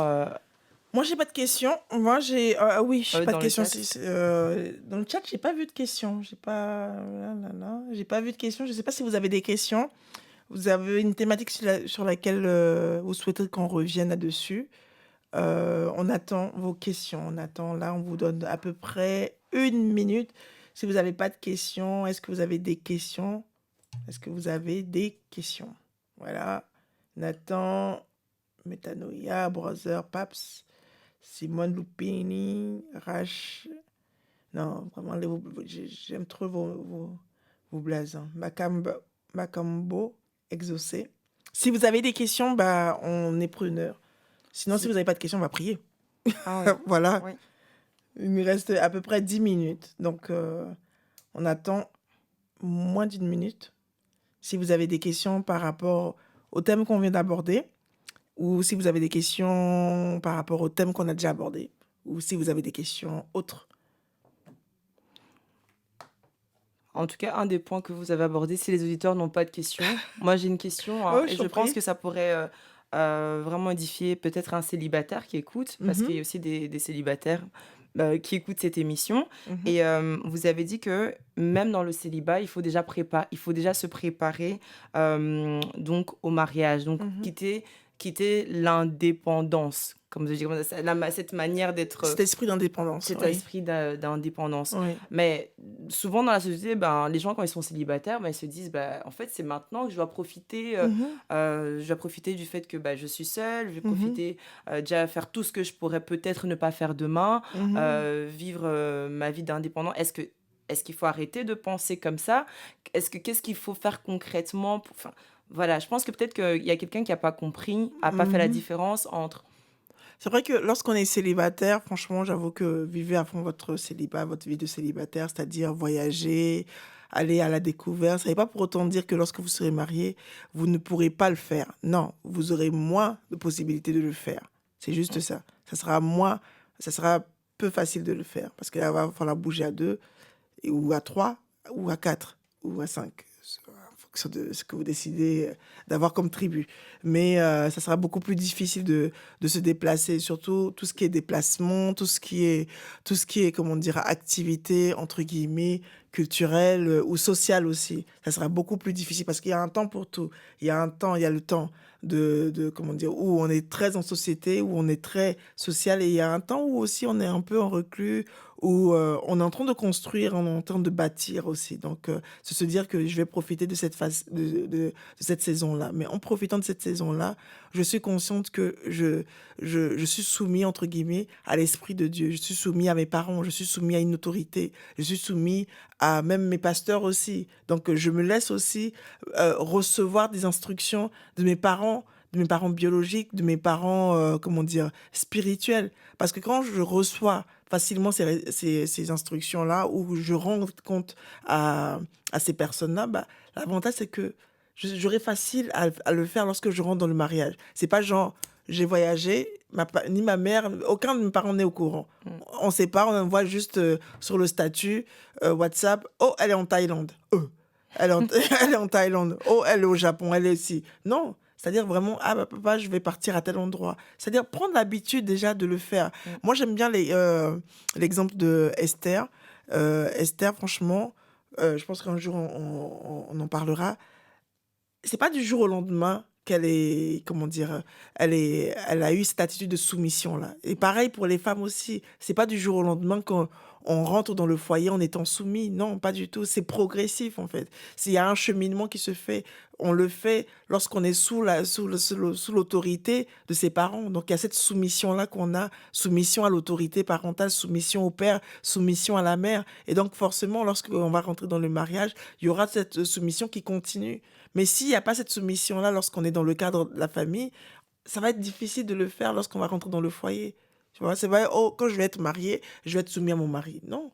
Moi, j'ai pas de questions. Moi, j'ai pas de questions. Dans le chat, j'ai pas vu de questions. J'ai pas vu de questions. Je sais pas si vous avez des questions. Vous avez une thématique sur laquelle vous souhaitez qu'on revienne là-dessus. On attend vos questions. On vous donne à peu près 1 minute. Si vous n'avez pas de questions, est-ce que vous avez des questions? Voilà. Nathan, Metanoia, Brother, Paps, Simone Lupini, Rach. Non, vraiment, j'aime trop vos blasons. Macambo, Exaucé. Si vous avez des questions, on est preneur. Sinon, si vous n'avez pas de questions, on va prier. Ah oui. Voilà. Oui. Il nous reste à peu près 10 minutes. Donc, on attend moins d'1 minute. Si vous avez des questions par rapport au thème qu'on vient d'aborder, ou si vous avez des questions par rapport au thème qu'on a déjà abordé, ou si vous avez des questions autres. En tout cas, un des points que vous avez abordé, si les auditeurs n'ont pas de questions, moi j'ai une question Oh, et je je t'en pense prie. que ça pourrait vraiment édifier peut-être un célibataire qui écoute, parce qu'il y a aussi des célibataires qui écoutent cette émission. Mhm. Et vous avez dit que même dans le célibat, il faut déjà se préparer donc au mariage, donc quitter l'indépendance, comme je dis, cette manière d'être Cet esprit d'indépendance. cet Oui. esprit d'indépendance. Oui. Mais souvent dans la société, les gens quand ils sont célibataires, ils se disent en fait c'est maintenant que je dois profiter, du fait que je suis seule, je vais profiter déjà faire tout ce que je pourrais peut-être ne pas faire demain, vivre ma vie d'indépendant. Est-ce qu'il faut arrêter de penser comme ça? Qu'est-ce qu'il faut faire concrètement enfin, voilà, je pense que peut-être qu'il y a quelqu'un qui n'a pas compris, n'a pas fait la différence entre... C'est vrai que lorsqu'on est célibataire, franchement, j'avoue que vivez à fond votre célibat, votre vie de célibataire, c'est-à-dire voyager, aller à la découverte. Ça ne veut pas pour autant dire que lorsque vous serez marié, vous ne pourrez pas le faire. Non, vous aurez moins de possibilités de le faire. C'est juste ça. Ça sera peu facile de le faire parce qu'il va falloir bouger à 2, ou à 3, ou à 4, ou à 5. En fonction de ce que vous décidez d'avoir comme tribu. Mais ça sera beaucoup plus difficile de se déplacer, surtout tout ce qui est déplacement, tout ce qui est comment dire, activité, entre guillemets, culturelle ou sociale aussi. Ça sera beaucoup plus difficile parce qu'il y a un temps pour tout. Il y a le temps comment dire, où on est très en société, où on est très social, et il y a un temps où aussi on est un peu en reclus, où on est en train de construire, on est en train de bâtir aussi. Donc, c'est se dire que je vais profiter de cette phase, de cette saison-là. Mais en profitant de cette saison-là, je suis consciente que je suis soumis, entre guillemets, à l'Esprit de Dieu. Je suis soumis à mes parents, je suis soumis à une autorité, je suis soumis à même mes pasteurs aussi. Donc, je me laisse aussi recevoir des instructions de mes parents biologiques, de mes parents, comment dire, spirituels. Parce que quand je reçois facilement ces instructions-là, où je rends compte à ces personnes-là, l'avantage, c'est que j'aurai facile à le faire lorsque je rentre dans le mariage. C'est pas genre, j'ai voyagé, ni ma mère, aucun de mes parents n'est au courant. On sait pas, on voit juste sur le statut WhatsApp, oh, elle est en Thaïlande. Elle est en Thaïlande. Oh, elle est au Japon, elle est ici. Non, c'est-à-dire vraiment, papa, je vais partir à tel endroit. C'est-à-dire prendre l'habitude déjà de le faire. Moi, j'aime bien l'exemple de Esther. Esther, franchement, je pense qu'un jour, on en parlera. C'est pas du jour au lendemain qu'elle est, comment dire, elle a eu cette attitude de soumission là. Et pareil pour les femmes aussi. C'est pas du jour au lendemain qu'on rentre dans le foyer en étant soumis. Non, pas du tout. C'est progressif en fait. S'il y a un cheminement qui se fait, on le fait lorsqu'on est sous l'autorité de ses parents. Donc il y a cette soumission là qu'on a, soumission à l'autorité parentale, soumission au père, soumission à la mère. Et donc forcément, lorsqu'on va rentrer dans le mariage, il y aura cette soumission qui continue. Mais s'il n'y a pas cette soumission-là lorsqu'on est dans le cadre de la famille, ça va être difficile de le faire lorsqu'on va rentrer dans le foyer. Tu vois, c'est vrai, oh, quand je vais être mariée, je vais être soumis à mon mari. Non,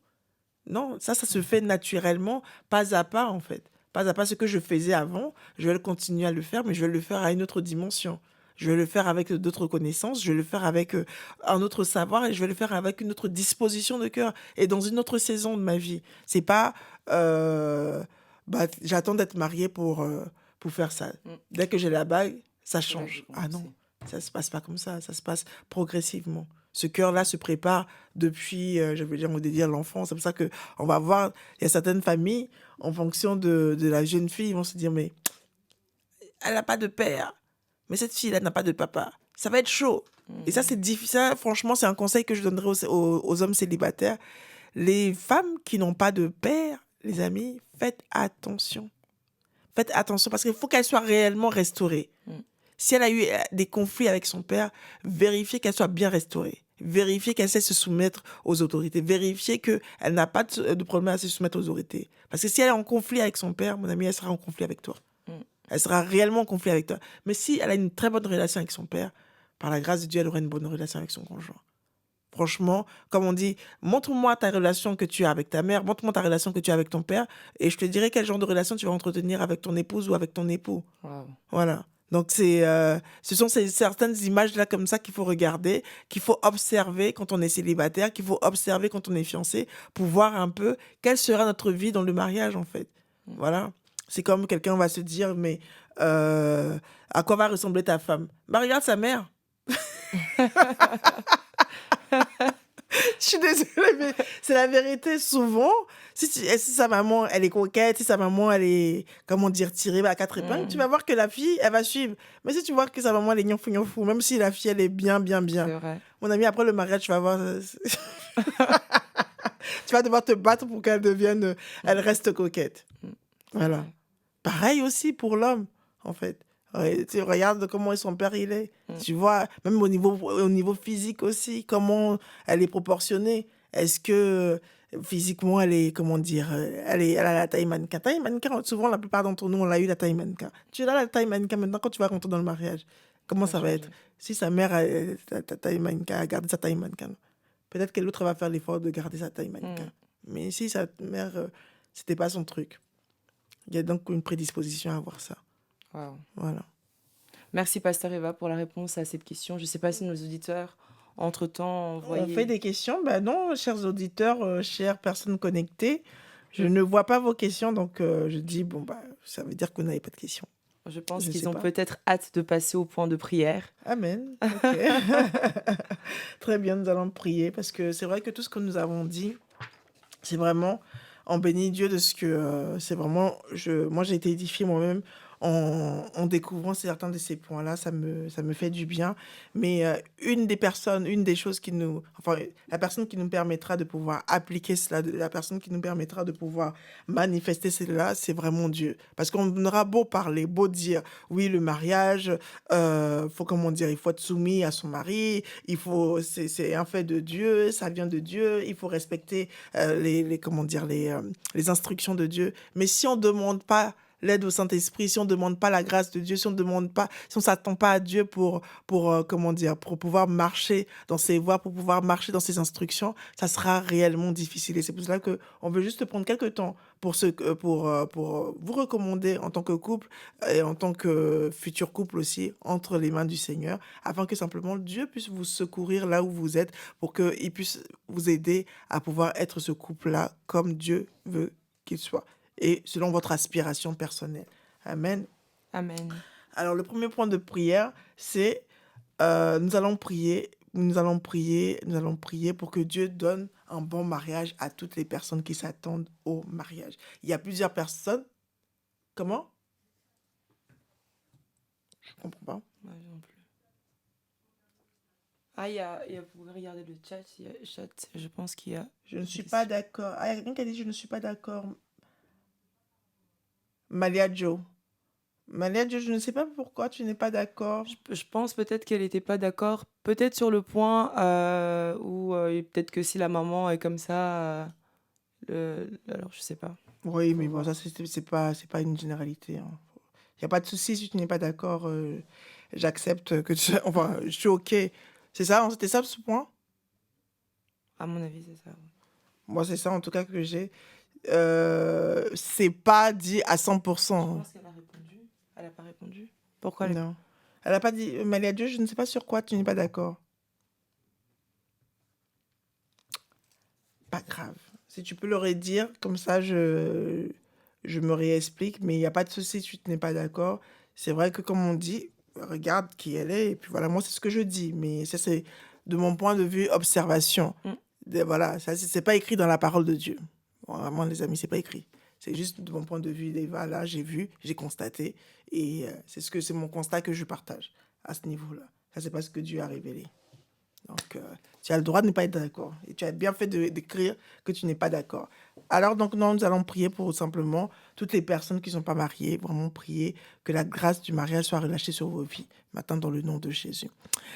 non, ça se fait naturellement, pas à pas en fait. Pas à pas, ce que je faisais avant, je vais le continuer à le faire, mais je vais le faire à une autre dimension. Je vais le faire avec d'autres connaissances, je vais le faire avec un autre savoir, et je vais le faire avec une autre disposition de cœur et dans une autre saison de ma vie. C'est pas... j'attends d'être mariée pour faire ça. Dès que j'ai la bague, ça change. Ah non, ça se passe pas comme ça se passe progressivement. Ce cœur-là se prépare depuis, je veux dire, on peut dire l'enfance. C'est pour ça que on va voir, il y a certaines familles, en fonction de la jeune fille, ils vont se dire, mais elle n'a pas de père. Mais cette fille-là n'a pas de papa. Ça va être chaud. Et ça, c'est difficile. Ça, franchement, c'est un conseil que je donnerais aux hommes célibataires. Les femmes qui n'ont pas de père, les amis, faites attention. Faites attention parce qu'il faut qu'elle soit réellement restaurée. Si elle a eu des conflits avec son père, vérifiez qu'elle soit bien restaurée. Vérifiez qu'elle sait se soumettre aux autorités. Vérifiez qu'elle n'a pas de problème à se soumettre aux autorités. Parce que si elle est en conflit avec son père, mon ami, elle sera en conflit avec toi. Elle sera réellement en conflit avec toi. Mais si elle a une très bonne relation avec son père, par la grâce de Dieu, elle aura une bonne relation avec son conjoint. Franchement, comme on dit, montre-moi ta relation que tu as avec ta mère, montre-moi ta relation que tu as avec ton père, et je te dirai quel genre de relation tu vas entretenir avec ton épouse ou avec ton époux. Wow. Voilà. Donc, ce sont certaines images-là comme ça qu'il faut regarder, qu'il faut observer quand on est célibataire, qu'il faut observer quand on est fiancé, pour voir un peu quelle sera notre vie dans le mariage, en fait. Voilà. C'est comme quelqu'un va se dire, mais à quoi va ressembler ta femme? Bah, regarde sa mère. Je suis désolée, mais c'est la vérité. Souvent, si sa maman, elle est coquette, si sa maman, elle est, comment dire, tirée à quatre épingles, tu vas voir que la fille, elle va suivre. Mais si tu vois que sa maman, elle est gnon-fou, même si la fille, elle est bien, bien, bien. C'est vrai. Mon ami, après le mariage, tu vas voir... tu vas devoir te battre pour qu'elle devienne... elle reste coquette. Voilà. Pareil aussi pour l'homme, en fait. Tu regardes comment son père il est. Tu vois, même au niveau physique aussi, comment elle est proportionnée. Est-ce que physiquement, elle est, comment dire, elle a la taille mannequin. Taille mannequin, souvent, la plupart d'entre nous, on a eu la taille mannequin. Tu as la taille mannequin maintenant quand tu vas rentrer dans le mariage. Comment ça va être? Si sa mère a ta taille mannequin, a gardé sa taille mannequin, peut-être que l'autre va faire l'effort de garder sa taille mannequin. Mais si sa mère, c'était pas son truc. Il y a donc une prédisposition à avoir ça. Wow. Voilà. Merci, Pasteur Eva, pour la réponse à cette question. Je ne sais pas si nos auditeurs, entre-temps, envoyé... On fait des questions? Ben non, chers auditeurs, chères personnes connectées, je ne vois pas vos questions, donc je dis, bon, bah, ça veut dire que vous n'avez pas de questions. Je pense Je qu'ils sais ont pas. peut-être hâte de passer au point de prière. Amen. Ok. Très bien, nous allons prier, parce que c'est vrai que tout ce que nous avons dit, c'est vraiment, on bénit Dieu de ce que c'est vraiment, moi j'ai été édifiée moi-même en découvrant certains de ces points-là, ça me fait du bien. Mais une des choses la personne qui nous permettra de pouvoir appliquer cela, la personne qui nous permettra de pouvoir manifester cela, c'est vraiment Dieu. Parce qu'on aura beau parler, beau dire, oui, le mariage, comment dire, il faut être soumis à son mari, c'est un fait de Dieu, ça vient de Dieu, il faut respecter les instructions de Dieu. Mais si on ne demande pas l'aide au Saint-Esprit, si on ne demande pas la grâce de Dieu, si on ne s'attend pas à Dieu pour pouvoir marcher dans ses voies, pour pouvoir marcher dans ses instructions, ça sera réellement difficile. Et c'est pour cela qu'on veut juste prendre quelques temps pour vous recommander en tant que couple et en tant que futur couple aussi, entre les mains du Seigneur, afin que simplement Dieu puisse vous secourir là où vous êtes, pour qu'il puisse vous aider à pouvoir être ce couple-là comme Dieu veut qu'il soit, et selon votre aspiration personnelle. Amen. Amen. Alors, le premier point de prière, c'est nous allons prier pour que Dieu donne un bon mariage à toutes les personnes qui s'attendent au mariage. Il y a plusieurs personnes. Comment? Je ne comprends pas. Moi non plus. Ah, il y a, vous pouvez regarder le chat, je pense qu'il y a... Je ne suis pas d'accord. Ah, il y a quelqu'un qui a dit je ne suis pas d'accord. Malia Joe, je ne sais pas pourquoi tu n'es pas d'accord. Je pense peut-être qu'elle n'était pas d'accord, peut-être sur le point où peut-être que si la maman est comme ça, alors je sais pas. Oui, mais bon, ça, c'est pas une généralité. Il n'y a pas de souci si tu n'es pas d'accord. J'accepte que tu... Enfin, je suis OK. C'est ça? C'était ça ce point? À mon avis, c'est ça. Moi, c'est ça en tout cas que j'ai. C'est pas dit à 100%. Je pense qu'elle a répondu. Elle n'a pas répondu. Pourquoi elle... Non. Elle n'a pas dit... Malia Dieu, je ne sais pas sur quoi tu n'es pas d'accord. Pas grave. Si tu peux le redire, comme ça, je me réexplique. Mais il n'y a pas de souci si tu n'es pas d'accord. C'est vrai que, comme on dit, regarde qui elle est. Et puis voilà, moi, c'est ce que je dis. Mais ça, c'est de mon point de vue, observation. Voilà, ça, c'est pas écrit dans la parole de Dieu. Bon, vraiment, les amis, c'est pas écrit. C'est juste de mon point de vue, là, j'ai vu, j'ai constaté. Et c'est mon constat que je partage à ce niveau-là. Ça, c'est pas ce que Dieu a révélé. Donc, tu as le droit de ne pas être d'accord. Et tu as bien fait d'écrire que tu n'es pas d'accord. Alors, donc, nous allons prier pour simplement toutes les personnes qui ne sont pas mariées, vraiment prier que la grâce du mariage soit relâchée sur vos vies, maintenant dans le nom de Jésus.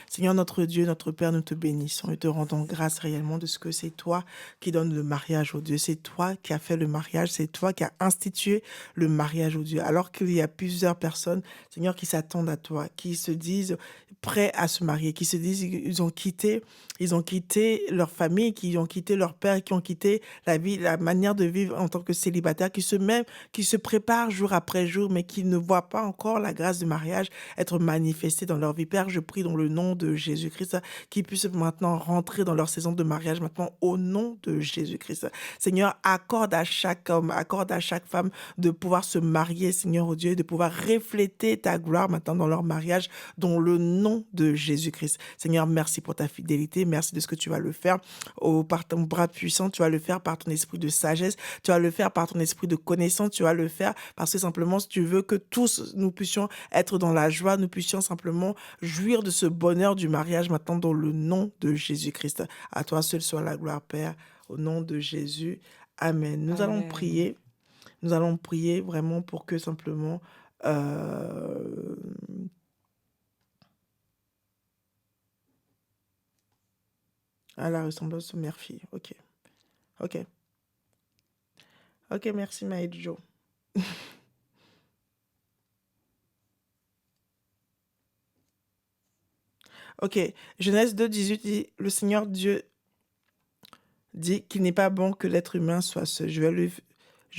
Seigneur, notre Dieu, notre Père, nous te bénissons et te rendons grâce réellement de ce que c'est toi qui donnes le mariage au Dieu. C'est toi qui as fait le mariage, c'est toi qui as institué le mariage au Dieu. Alors qu'il y a plusieurs personnes, Seigneur, qui s'attendent à toi, qui se disent prêts à se marier, qui se disent ils ont quitté leur famille, qui ont quitté leur père, qui ont quitté la vie, la manière de vivre en tant que célibataire, qui se préparent jour après jour, mais qui ne voient pas encore la grâce du mariage être manifestée dans leur vie. Père, je prie dans le nom de Jésus-Christ, qu'ils puissent maintenant rentrer dans leur saison de mariage maintenant au nom de Jésus-Christ. Seigneur, accorde à chaque homme, accorde à chaque femme de pouvoir se marier, Seigneur, au Dieu, de pouvoir refléter ta gloire maintenant dans leur mariage, dans le nom de Jésus-Christ. Seigneur, merci pour ta fidélité, merci de ce que tu vas le faire par ton bras puissant, tu vas le faire par ton esprit de sagesse, tu vas le faire par ton esprit de connaissance, tu vas le faire parce que simplement, si tu veux que tous nous puissions être dans la joie, nous puissions simplement jouir de ce bonheur du mariage maintenant dans le nom de Jésus-Christ. À toi seul soit la gloire, Père, au nom de Jésus. Amen. Nous allons prier vraiment pour que simplement à la ressemblance mère-fille. Ok. Ok, merci Maïdjo. Ok, Genèse 2:18 dit, le Seigneur Dieu dit qu'il n'est pas bon que l'être humain soit seul. Je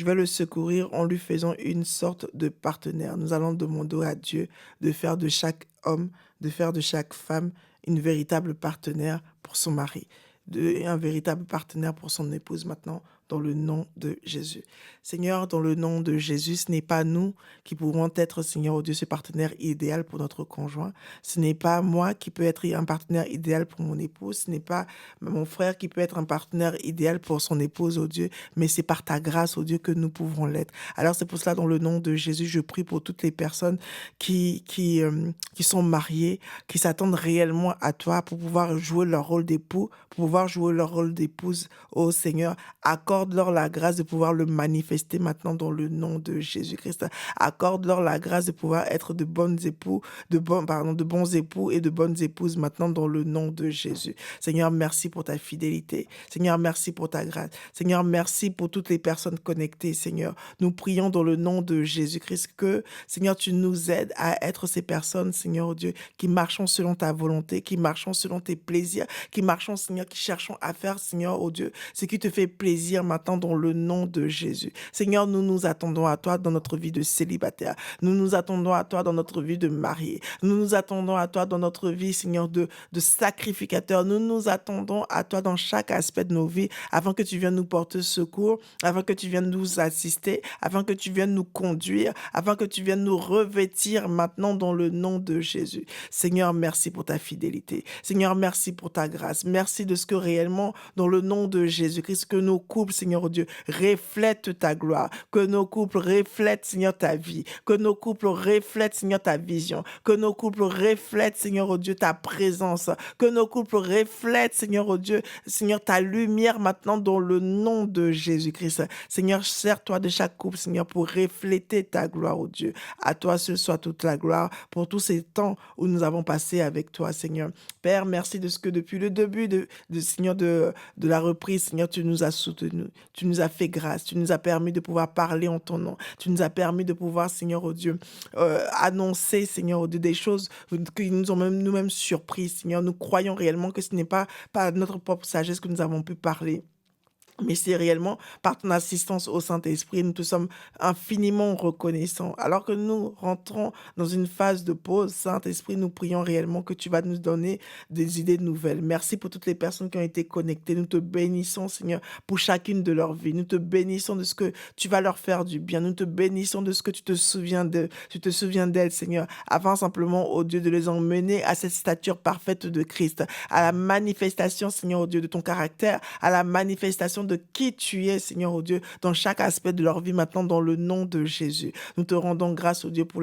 vais le secourir en lui faisant une sorte de partenaire. Nous allons demander à Dieu de faire de chaque homme, de faire de chaque femme une véritable partenaire pour son mari, un véritable partenaire pour son épouse maintenant, dans le nom de Jésus. Seigneur, dans le nom de Jésus, ce n'est pas nous qui pourrons être, Seigneur, oh Dieu, ce partenaire idéal pour notre conjoint. Ce n'est pas moi qui peux être un partenaire idéal pour mon épouse. Ce n'est pas mon frère qui peut être un partenaire idéal pour son épouse, oh Dieu, mais c'est par ta grâce, oh Dieu, que nous pouvons l'être. Alors c'est pour cela, dans le nom de Jésus, je prie pour toutes les personnes qui sont mariées, qui s'attendent réellement à toi pour pouvoir jouer leur rôle d'époux, pour pouvoir jouer leur rôle d'épouse, oh Seigneur. Accorde-leur la grâce de pouvoir le manifester maintenant dans le nom de Jésus-Christ. Accorde-leur la grâce de pouvoir être de bons époux, de bons époux et de bonnes épouses maintenant dans le nom de Jésus. Seigneur, merci pour ta fidélité. Seigneur, merci pour ta grâce. Seigneur, merci pour toutes les personnes connectées, Seigneur. Nous prions dans le nom de Jésus-Christ que, Seigneur, tu nous aides à être ces personnes, Seigneur, oh Dieu, qui marchons selon ta volonté, qui marchons selon tes plaisirs, qui marchons, Seigneur, qui cherchons à faire, Seigneur, oh Dieu, ce qui te fait plaisir maintenant dans le nom de Jésus. Seigneur, nous nous attendons à toi dans notre vie de célibataire. Nous nous attendons à toi dans notre vie de marié. Nous nous attendons à toi dans notre vie, Seigneur, de sacrificateur. Nous nous attendons à toi dans chaque aspect de nos vies afin que tu viennes nous porter secours, afin que tu viennes nous assister, afin que tu viennes nous conduire, afin que tu viennes nous revêtir maintenant dans le nom de Jésus. Seigneur, merci pour ta fidélité. Seigneur, merci pour ta grâce. Merci de ce que réellement, dans le nom de Jésus-Christ, que nos couples, Seigneur Dieu, reflètent ta gloire, que nos couples reflètent, Seigneur, ta vie, que nos couples reflètent, Seigneur, ta vision, que nos couples reflètent, Seigneur, oh Dieu, ta présence, que nos couples reflètent, Seigneur, oh Dieu, Seigneur, ta lumière maintenant dans le nom de Jésus-Christ. Seigneur, sers-toi de chaque couple, Seigneur, pour refléter ta gloire, oh Dieu. À toi seul soit toute la gloire pour tous ces temps où nous avons passé avec toi, Seigneur. Père, merci de ce que depuis le début Seigneur, de la reprise, Seigneur, tu nous as soutenus, tu nous as fait grâce, tu nous as permis de pouvoir parler en ton nom, tu nous as permis de pouvoir, Seigneur, oh Dieu, annoncer, Seigneur, oh Dieu, des choses qui nous ont même nous-mêmes surpris, Seigneur. Nous croyons réellement que ce n'est pas par notre propre sagesse que nous avons pu parler, mais c'est réellement par ton assistance au Saint-Esprit. Nous te sommes infiniment reconnaissants. Alors que nous rentrons dans une phase de pause, Saint-Esprit, nous prions réellement que tu vas nous donner des idées nouvelles. Merci pour toutes les personnes qui ont été connectées. Nous te bénissons, Seigneur, pour chacune de leurs vies. Nous te bénissons de ce que tu vas leur faire du bien. Nous te bénissons de ce que tu te souviens d'elles, Seigneur, avant simplement, oh Dieu, de les emmener à cette stature parfaite de Christ, à la manifestation, Seigneur, oh Dieu, de ton caractère, à la manifestation de qui tu es, Seigneur, oh Dieu, dans chaque aspect de leur vie maintenant, dans le nom de Jésus. Nous te rendons grâce, oh Dieu, pour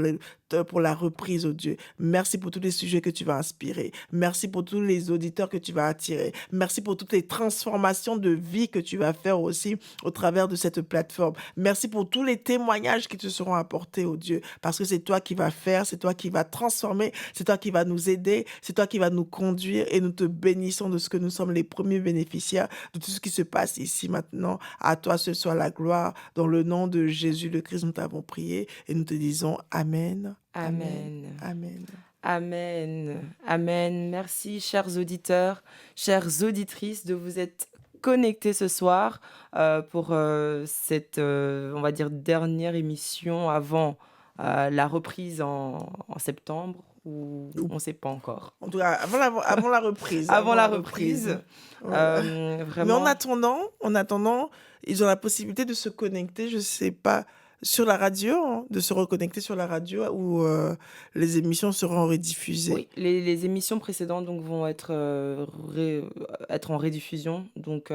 pour la reprise, oh Dieu. Merci pour tous les sujets que tu vas inspirer. Merci pour tous les auditeurs que tu vas attirer. Merci pour toutes les transformations de vie que tu vas faire aussi au travers de cette plateforme. Merci pour tous les témoignages qui te seront apportés, oh Dieu, parce que c'est toi qui vas faire, c'est toi qui vas transformer, c'est toi qui vas nous aider, c'est toi qui vas nous conduire et nous te bénissons de ce que nous sommes les premiers bénéficiaires de tout ce qui se passe ici maintenant. À toi ce soit la gloire. Dans le nom de Jésus le Christ, nous t'avons prié et nous te disons Amen. Amen. Amen. Amen. Amen. Merci, chers auditeurs, chères auditrices, de vous être connectés ce soir pour cette, on va dire, dernière émission avant la reprise en septembre, ou on ne sait pas encore. En tout cas, avant la reprise. Avant la reprise. Voilà. Vraiment. Mais en attendant, ils ont la possibilité de se connecter, je ne sais pas, sur la radio, hein, de se reconnecter sur la radio où les émissions seront rediffusées. Oui, les émissions précédentes donc, vont être en rediffusion. Donc,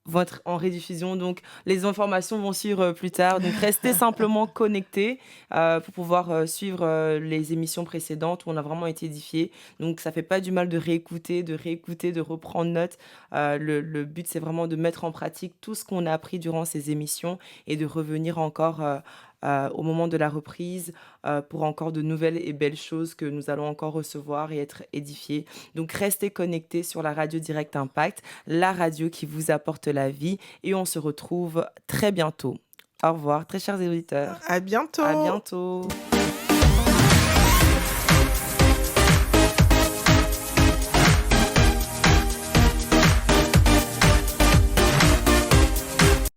vont être en rediffusion, donc les informations vont suivre plus tard. Donc restez simplement connectés pour pouvoir suivre les émissions précédentes où on a vraiment été édifiés. Donc ça fait pas du mal de réécouter, de reprendre note. Le but c'est vraiment de mettre en pratique tout ce qu'on a appris durant ces émissions et de revenir encore au moment de la reprise pour encore de nouvelles et belles choses que nous allons encore recevoir et être édifiés. Donc restez connectés sur la radio Direct Impact, la radio qui vous apporte la vie, et on se retrouve très bientôt. Au revoir, très chers auditeurs. À bientôt. À bientôt.